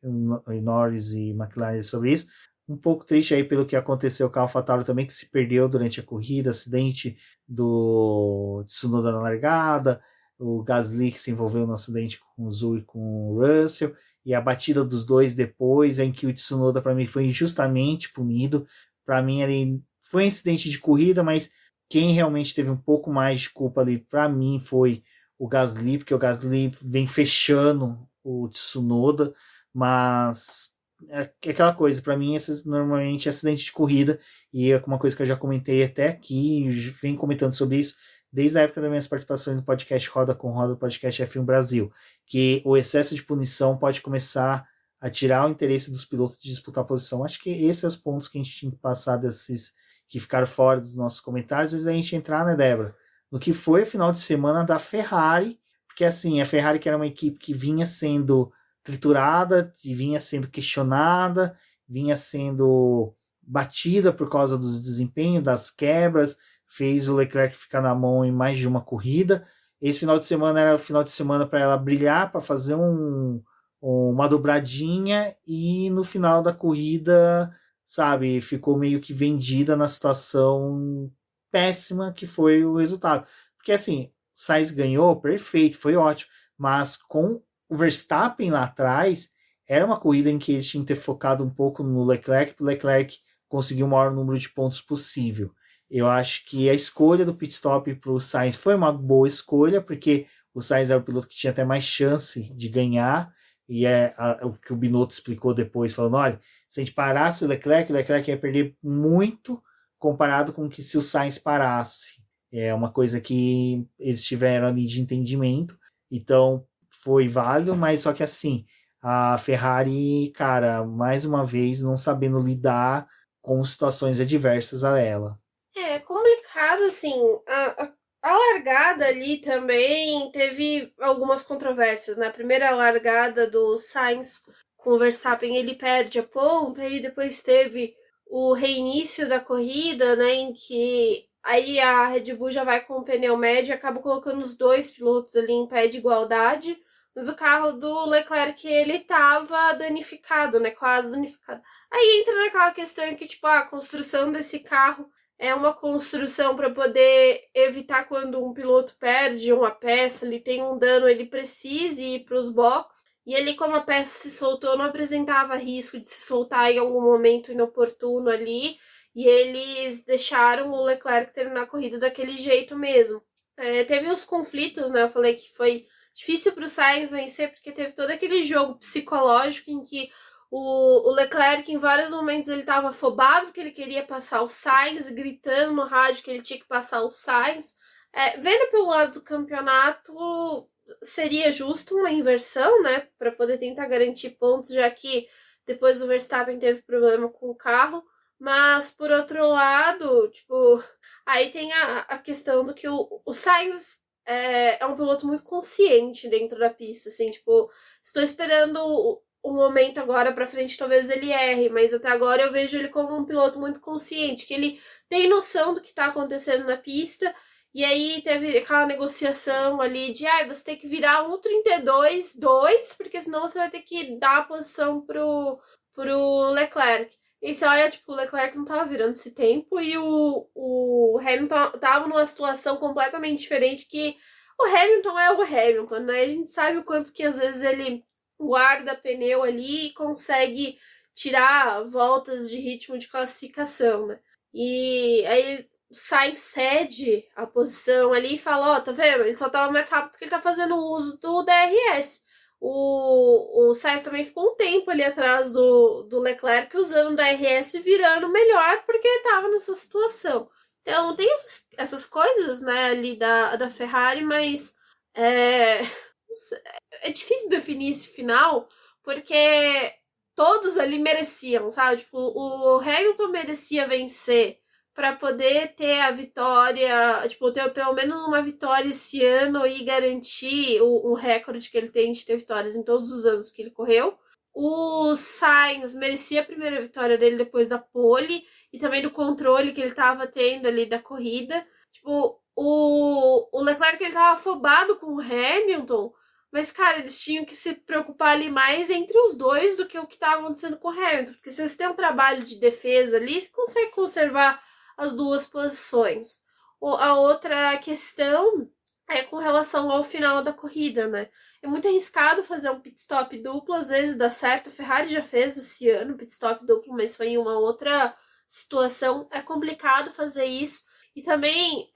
Norris e McLaren sobre isso, um pouco triste aí pelo que aconteceu com a AlphaTauri também, que se perdeu durante a corrida, acidente do Tsunoda na largada, o Gasly que se envolveu no acidente com o Zhou e com o Russell, e a batida dos dois depois, em que o Tsunoda para mim foi injustamente punido. Para mim ele foi um incidente de corrida, mas quem realmente teve um pouco mais de culpa ali para mim foi o Gasly, porque o Gasly vem fechando o Tsunoda, mas é aquela coisa, para mim esses normalmente é acidente de corrida, e é uma coisa que eu já comentei até aqui, venho comentando sobre isso desde a época das minhas participações no podcast Roda com Roda, do podcast F1 Brasil, que o excesso de punição pode começar a tirar o interesse dos pilotos de disputar a posição. Acho que esses são os pontos que a gente tinha que passar desses que ficaram fora dos nossos comentários, antes da gente entrar, né, Débora, no que foi o final de semana da Ferrari, porque assim, a Ferrari, que era uma equipe que vinha sendo triturada, vinha sendo questionada, vinha sendo batida por causa dos desempenhos, das quebras, fez o Leclerc ficar na mão em mais de uma corrida. Esse final de semana era o final de semana para ela brilhar, para fazer uma dobradinha, e no final da corrida, sabe, ficou meio que vendida na situação péssima que foi o resultado. Porque assim, Sainz ganhou, perfeito, foi ótimo, mas com o Verstappen lá atrás, era uma corrida em que eles tinham que ter focado um pouco no Leclerc, para o Leclerc conseguir o maior número de pontos possível. Eu acho que a escolha do pit stop para o Sainz foi uma boa escolha, porque o Sainz era o piloto que tinha até mais chance de ganhar, e o que o Binotto explicou depois, falando, olha, se a gente parasse o Leclerc ia perder muito comparado com que se o Sainz parasse. É uma coisa que eles tiveram ali de entendimento, então foi válido, mas só que assim, a Ferrari, cara, mais uma vez não sabendo lidar com situações adversas a ela. É complicado, assim, a largada ali também teve algumas controvérsias, né? A primeira largada do Sainz com o Verstappen, ele perde a ponta, e depois teve o reinício da corrida, né? Em que aí a Red Bull já vai com o pneu médio e acaba colocando os dois pilotos ali em pé de igualdade, mas o carro do Leclerc, ele tava danificado, né? Quase danificado. Aí entra naquela questão que, tipo, a construção desse carro é uma construção para poder evitar quando um piloto perde uma peça, ele tem um dano, ele precise ir para os boxes. E ele, como a peça se soltou, não apresentava risco de se soltar em algum momento inoportuno ali. E eles deixaram o Leclerc terminar a corrida daquele jeito mesmo. Teve os conflitos, né? Eu falei que foi difícil para o Sainz vencer, porque teve todo aquele jogo psicológico em que o Leclerc, em vários momentos, ele estava afobado porque ele queria passar o Sainz, gritando no rádio que ele tinha que passar o Sainz. Vendo pelo lado do campeonato, seria justo uma inversão, né? Para poder tentar garantir pontos, já que depois o Verstappen teve problema com o carro. Mas, por outro lado, tipo, aí tem a questão do que o Sainz é um piloto muito consciente dentro da pista, assim, tipo, estou esperando o momento agora pra frente, talvez ele erre, mas até agora eu vejo ele como um piloto muito consciente, que ele tem noção do que tá acontecendo na pista, e aí teve aquela negociação ali de, você tem que virar 1,32,2, porque senão você vai ter que dar a posição pro Leclerc. E você olha, tipo, o Leclerc não tava virando esse tempo, e o Hamilton tava numa situação completamente diferente, que o Hamilton é o Hamilton, né? A gente sabe o quanto que às vezes ele guarda pneu ali e consegue tirar voltas de ritmo de classificação, né? E aí sai, cede a posição ali e fala, tá vendo? Ele só tava mais rápido porque ele tá fazendo uso do DRS. O Sainz também ficou um tempo ali atrás do Leclerc usando o DRS, virando melhor porque ele tava nessa situação. Então tem essas coisas, né, ali da Ferrari, mas é difícil definir esse final, porque todos ali mereciam, sabe? Tipo, o Hamilton merecia vencer para poder ter a vitória, tipo, ter pelo menos uma vitória esse ano e garantir o recorde que ele tem de ter vitórias em todos os anos que ele correu. O Sainz merecia a primeira vitória dele depois da pole e também do controle que ele tava tendo ali da corrida. Tipo, o Leclerc, ele tava afobado com o Hamilton, mas, cara, eles tinham que se preocupar ali mais entre os dois do que o que tava acontecendo com o Hamilton. Porque se você tem um trabalho de defesa ali, você consegue conservar as duas posições. A outra questão é com relação ao final da corrida, né? É muito arriscado fazer um pit stop duplo, às vezes dá certo. A Ferrari já fez esse ano pit stop duplo, mas foi em uma outra situação. É complicado fazer isso. E também,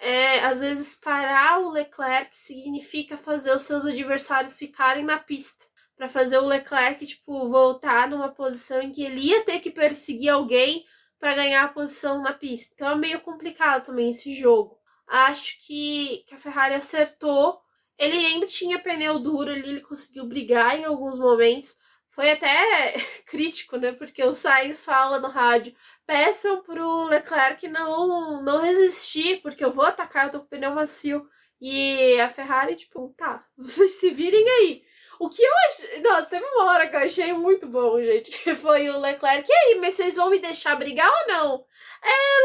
às vezes, parar o Leclerc significa fazer os seus adversários ficarem na pista. Para fazer o Leclerc, tipo, voltar numa posição em que ele ia ter que perseguir alguém para ganhar a posição na pista. Então é meio complicado também esse jogo. Acho que a Ferrari acertou. Ele ainda tinha pneu duro ali, ele conseguiu brigar em alguns momentos. Foi até crítico, né? Porque o Sainz fala no rádio, peçam pro Leclerc não resistir, porque eu vou atacar, eu tô com o pneu macio. E a Ferrari, tipo, tá, vocês se virem aí. O que eu achei... Nossa, teve uma hora que eu achei muito bom, gente, que foi o Leclerc. E aí, mas vocês vão me deixar brigar ou não?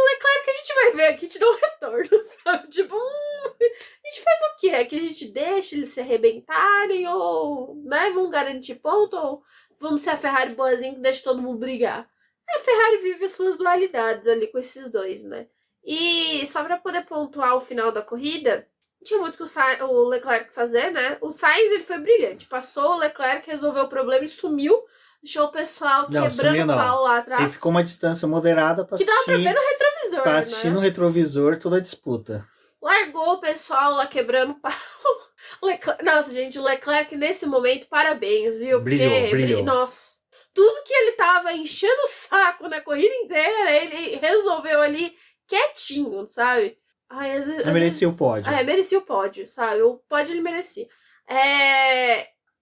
Leclerc, a gente vai ver aqui, te dá um retorno, sabe? Tipo, a gente faz o quê? É que a gente deixa eles se arrebentarem ou, né, vão garantir ponto ou vamos ser a Ferrari boazinha que deixa todo mundo brigar? A Ferrari vive as suas dualidades ali com esses dois, né? E só pra poder pontuar o final da corrida, tinha muito que o Leclerc fazer, né? O Sainz, ele foi brilhante. Passou o Leclerc, resolveu o problema e sumiu. deixou o pessoal Não, quebrando sumiu o não. pau lá Ele atrás. ficou uma distância moderada pra Que dava pra ver assistir, no retrovisor, pra assistir né? no retrovisor toda a disputa. Largou o pessoal lá quebrando pau. Nossa, gente, o Leclerc nesse momento, parabéns, viu? Brilhou. Nossa, tudo que ele tava enchendo o saco na corrida inteira, ele resolveu ali quietinho, sabe? Ai, às vezes, Ele merecia o pódio. merecia o pódio, sabe? O pódio ele merecia.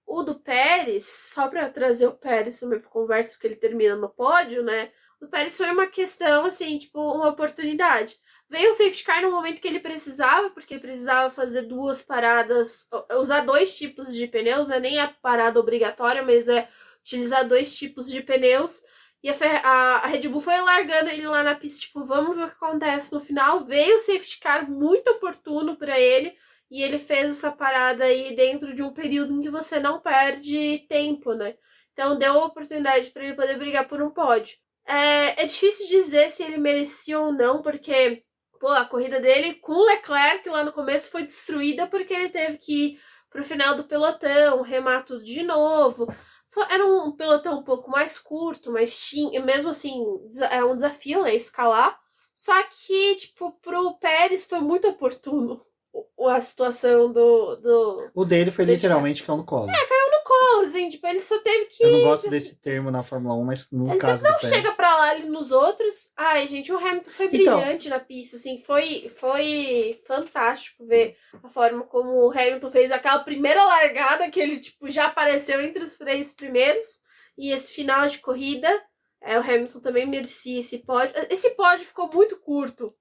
O do Pérez, só pra trazer o Pérez também pra conversa, porque ele termina no pódio, né? O Pérez foi uma questão, assim, tipo, uma oportunidade. Veio o safety car no momento que ele precisava, porque ele precisava fazer 2 paradas, usar 2 tipos de pneus, né? Nem a parada obrigatória, mas é utilizar 2 tipos de pneus. E a Red Bull foi largando ele lá na pista, tipo, vamos ver o que acontece no final. Veio o safety car muito oportuno para ele, e ele fez essa parada aí dentro de um período em que você não perde tempo, né? Então deu a oportunidade para ele poder brigar por um pódio. É difícil dizer se ele merecia ou não, porque pô, a corrida dele com o Leclerc lá no começo foi destruída porque ele teve que ir pro final do pelotão, remar tudo de novo. Era um pelotão um pouco mais curto, mas tinha, mesmo assim, é um desafio, né, escalar. Só que, tipo, pro Pérez foi muito oportuno a situação do O dele foi safety literalmente caiu no colo. assim, tipo, ele só teve que... Eu não gosto desse termo na Fórmula 1, mas no Ele caso não do Pérez. chega pra lá ali nos outros. Ai, gente, o Hamilton foi Então. brilhante na pista, assim, foi fantástico ver a forma como o Hamilton fez aquela primeira largada, que ele, tipo, já apareceu entre os 3 primeiros, e esse final de corrida, o Hamilton também merecia esse pódio. Esse pódio ficou muito curto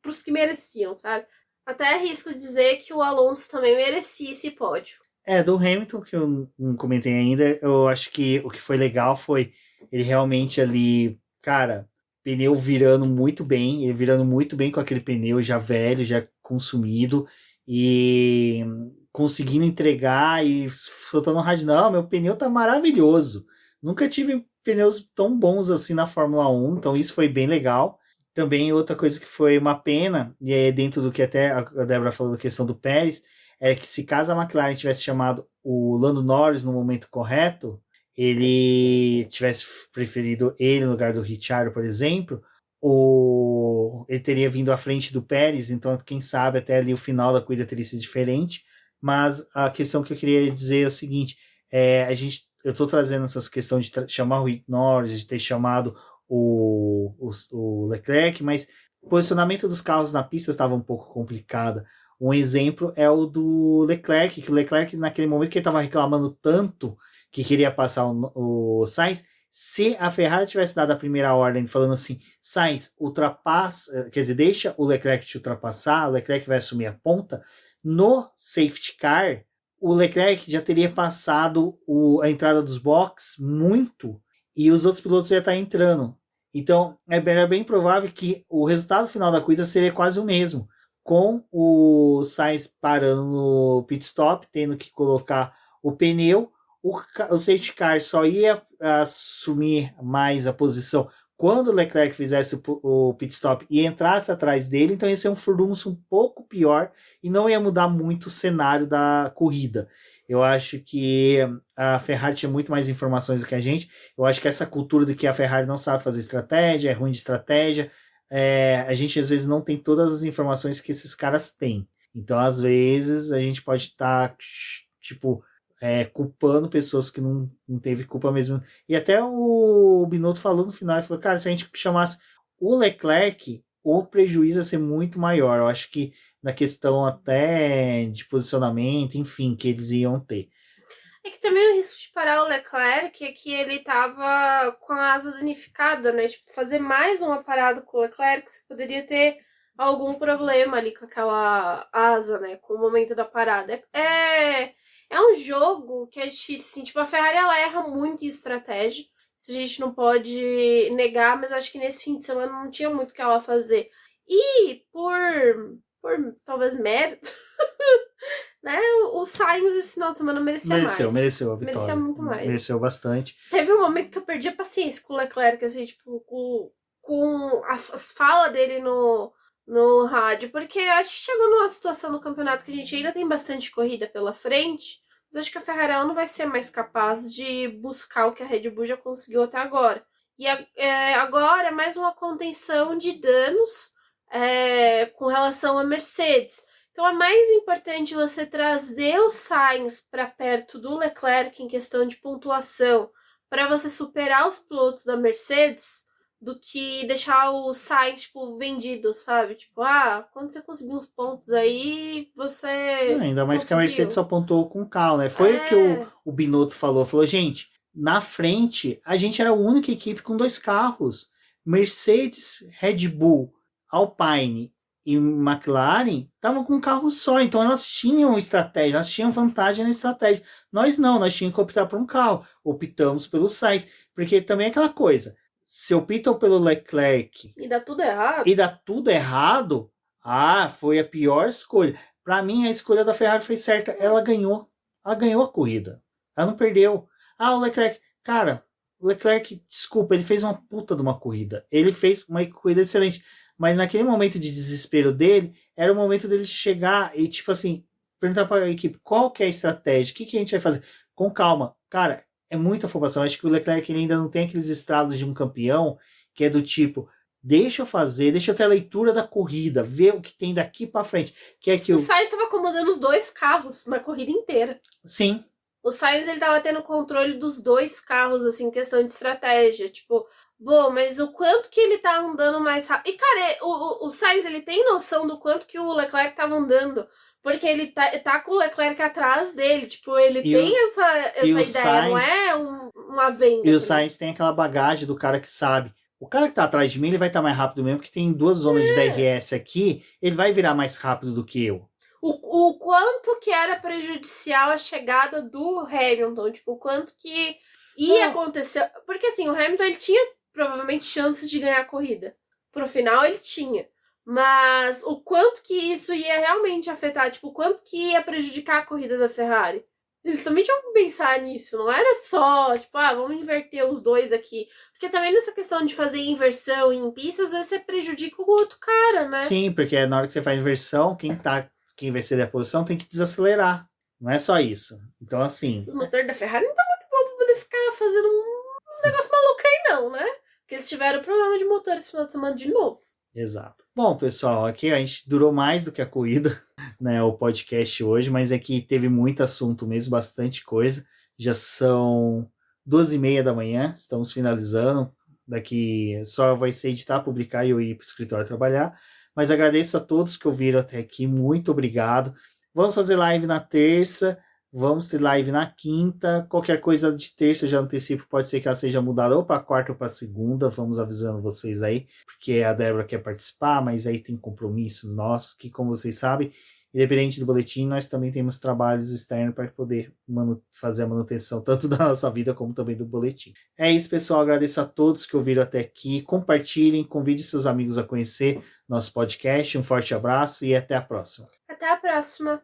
pros que mereciam, sabe? Até arrisco dizer que o Alonso também merecia esse pódio. Do Hamilton, que eu não comentei ainda, eu acho que o que foi legal foi ele realmente ali, cara, pneu virando muito bem, ele virando muito bem com aquele pneu já velho, já consumido, e conseguindo entregar e soltando no rádio, não, meu pneu tá maravilhoso. Nunca tive pneus tão bons assim na Fórmula 1, então isso foi bem legal. Também outra coisa que foi uma pena, e é dentro do que até a Débora falou da questão do Pérez, era que se caso a McLaren tivesse chamado o Lando Norris no momento correto, ele tivesse preferido ele no lugar do Ricciardo, por exemplo, ele teria vindo à frente do Pérez, então quem sabe até ali o final da corrida teria sido diferente. Mas a questão que eu queria dizer é o seguinte, eu estou trazendo essas questões de chamar o Norris, de ter chamado o Leclerc, mas o posicionamento dos carros na pista estava um pouco complicado. Um exemplo é o do Leclerc, que o Leclerc, naquele momento que ele estava reclamando tanto que queria passar o Sainz, se a Ferrari tivesse dado a primeira ordem falando assim, Sainz, ultrapassa, quer dizer, deixa o Leclerc te ultrapassar, o Leclerc vai assumir a ponta, no safety car, o Leclerc já teria passado a entrada dos boxes muito, e os outros pilotos já estar entrando. Então, era bem provável que o resultado final da corrida seria quase o mesmo, com o Sainz parando no pit stop, tendo que colocar o pneu, o safety car só ia assumir mais a posição quando o Leclerc fizesse o pit stop e entrasse atrás dele, então ia ser um furdunço um pouco pior e não ia mudar muito o cenário da corrida. Eu acho que a Ferrari tinha muito mais informações do que a gente. Eu acho que essa cultura de que a Ferrari não sabe fazer estratégia, é ruim de estratégia, a gente às vezes não tem todas as informações que esses caras têm. Então, às vezes, a gente pode estar, culpando pessoas que não teve culpa mesmo. E até o Binotto falou no final, ele falou, cara, se a gente chamasse o Leclerc, o prejuízo ia ser muito maior. Eu acho que na questão até de posicionamento, enfim, que eles iam ter. É que também o risco de parar o Leclerc é que ele tava com a asa danificada, né? Tipo, fazer mais uma parada com o Leclerc, você poderia ter algum problema ali com aquela asa, né? Com o momento da parada. É um jogo que é difícil, assim. Tipo, a Ferrari, ela erra muito em estratégia. Isso a gente não pode negar, mas acho que nesse fim de semana não tinha muito o que ela fazer. E por talvez mérito... né? O Sainz esse final de semana merecia mais. Mereceu a vitória. Merecia muito mais. Mereceu bastante. Teve um momento que eu perdi a paciência com o Leclerc, assim, tipo, com as falas dele no rádio, porque eu acho que chegou numa situação no campeonato que a gente ainda tem bastante corrida pela frente, Mas acho que a Ferrari ela não vai ser mais capaz de buscar o que a Red Bull já conseguiu até agora. E agora é mais uma contenção de danos com relação à Mercedes. Então é mais importante você trazer o Sainz para perto do Leclerc em questão de pontuação, para você superar os pilotos da Mercedes, do que deixar o Sainz, tipo, vendido, sabe? Tipo, quando você conseguir uns pontos aí, você Ainda mais que a conseguiu. Mercedes só pontuou com carro, né? Foi o que o Binotto falou. Falou, gente, na frente, a gente era a única equipe com 2 carros. Mercedes, Red Bull, Alpine e McLaren estavam com um carro só. Então elas tinham estratégia, elas tinham vantagem na estratégia. Nós não, nós tínhamos que optar por um carro. Optamos pelo Sainz. Porque também é aquela coisa. Se optam pelo Leclerc E dá tudo errado. e dá tudo errado, foi a pior escolha. Para mim, a escolha da Ferrari foi certa. Ela ganhou a corrida. Ela não perdeu. O Leclerc, cara, o Leclerc, desculpa, ele fez uma puta de uma corrida. Ele fez uma corrida excelente. Mas naquele momento de desespero dele, era o momento dele chegar e, tipo assim, perguntar para a equipe qual que é a estratégia, o que a gente vai fazer? Com calma. Cara, é muita afobação. Acho que o Leclerc ele ainda não tem aqueles estralos de um campeão, que é do tipo, deixa eu ter a leitura da corrida, ver o que tem daqui para frente. Que é que o Sainz estava comandando os 2 carros na corrida inteira. Sim. O Sainz ele tava tendo controle dos 2 carros, assim, em questão de estratégia. Tipo, bom, mas o quanto que ele tá andando mais rápido. E, cara, o Sainz ele tem noção do quanto que o Leclerc tava andando. Porque ele tá com o Leclerc atrás dele. Tipo, ele tem essa ideia, Sainz, não é uma venda. E o Sainz tem aquela bagagem do cara que sabe. O cara que tá atrás de mim, ele vai estar mais rápido mesmo, porque tem 2 zonas de DRS aqui, ele vai virar mais rápido do que eu. O quanto que era prejudicial a chegada do Hamilton, tipo, o quanto que ia acontecer. Porque assim, o Hamilton ele tinha provavelmente chances de ganhar a corrida. Pro final ele tinha. Mas o quanto que isso ia realmente afetar, tipo, o quanto que ia prejudicar a corrida da Ferrari. Eles também tinham que pensar nisso, não era só, tipo, vamos inverter os 2 aqui. Porque também nessa questão de fazer inversão em pistas, às vezes você prejudica o outro cara, né? Sim, porque na hora que você faz inversão, quem vai ceder a posição tem que desacelerar. Não é só isso. Então, assim... Os motores da Ferrari não tá muito bom pra poder ficar fazendo uns negócios malucos aí não, né? Porque eles tiveram problema de motor esse final de semana de novo. Exato. Bom, pessoal, aqui a gente durou mais do que a corrida, né, o podcast hoje, mas é que teve muito assunto mesmo, bastante coisa. Já são 2h30 da manhã, estamos finalizando. Daqui só vai ser editar, publicar e eu ir para o escritório trabalhar. Mas agradeço a todos que ouviram até aqui, muito obrigado. Vamos fazer live na terça, vamos ter live na quinta. Qualquer coisa de terça, eu já antecipo, pode ser que ela seja mudada ou para quarta ou para segunda. Vamos avisando vocês aí, porque a Débora quer participar, mas aí tem compromisso nosso, que como vocês sabem, independente do boletim, nós também temos trabalhos externos para poder fazer a manutenção tanto da nossa vida como também do boletim. É isso, pessoal. Agradeço a todos que ouviram até aqui. Compartilhem, convide seus amigos a conhecer nosso podcast. Um forte abraço e até a próxima. Até a próxima.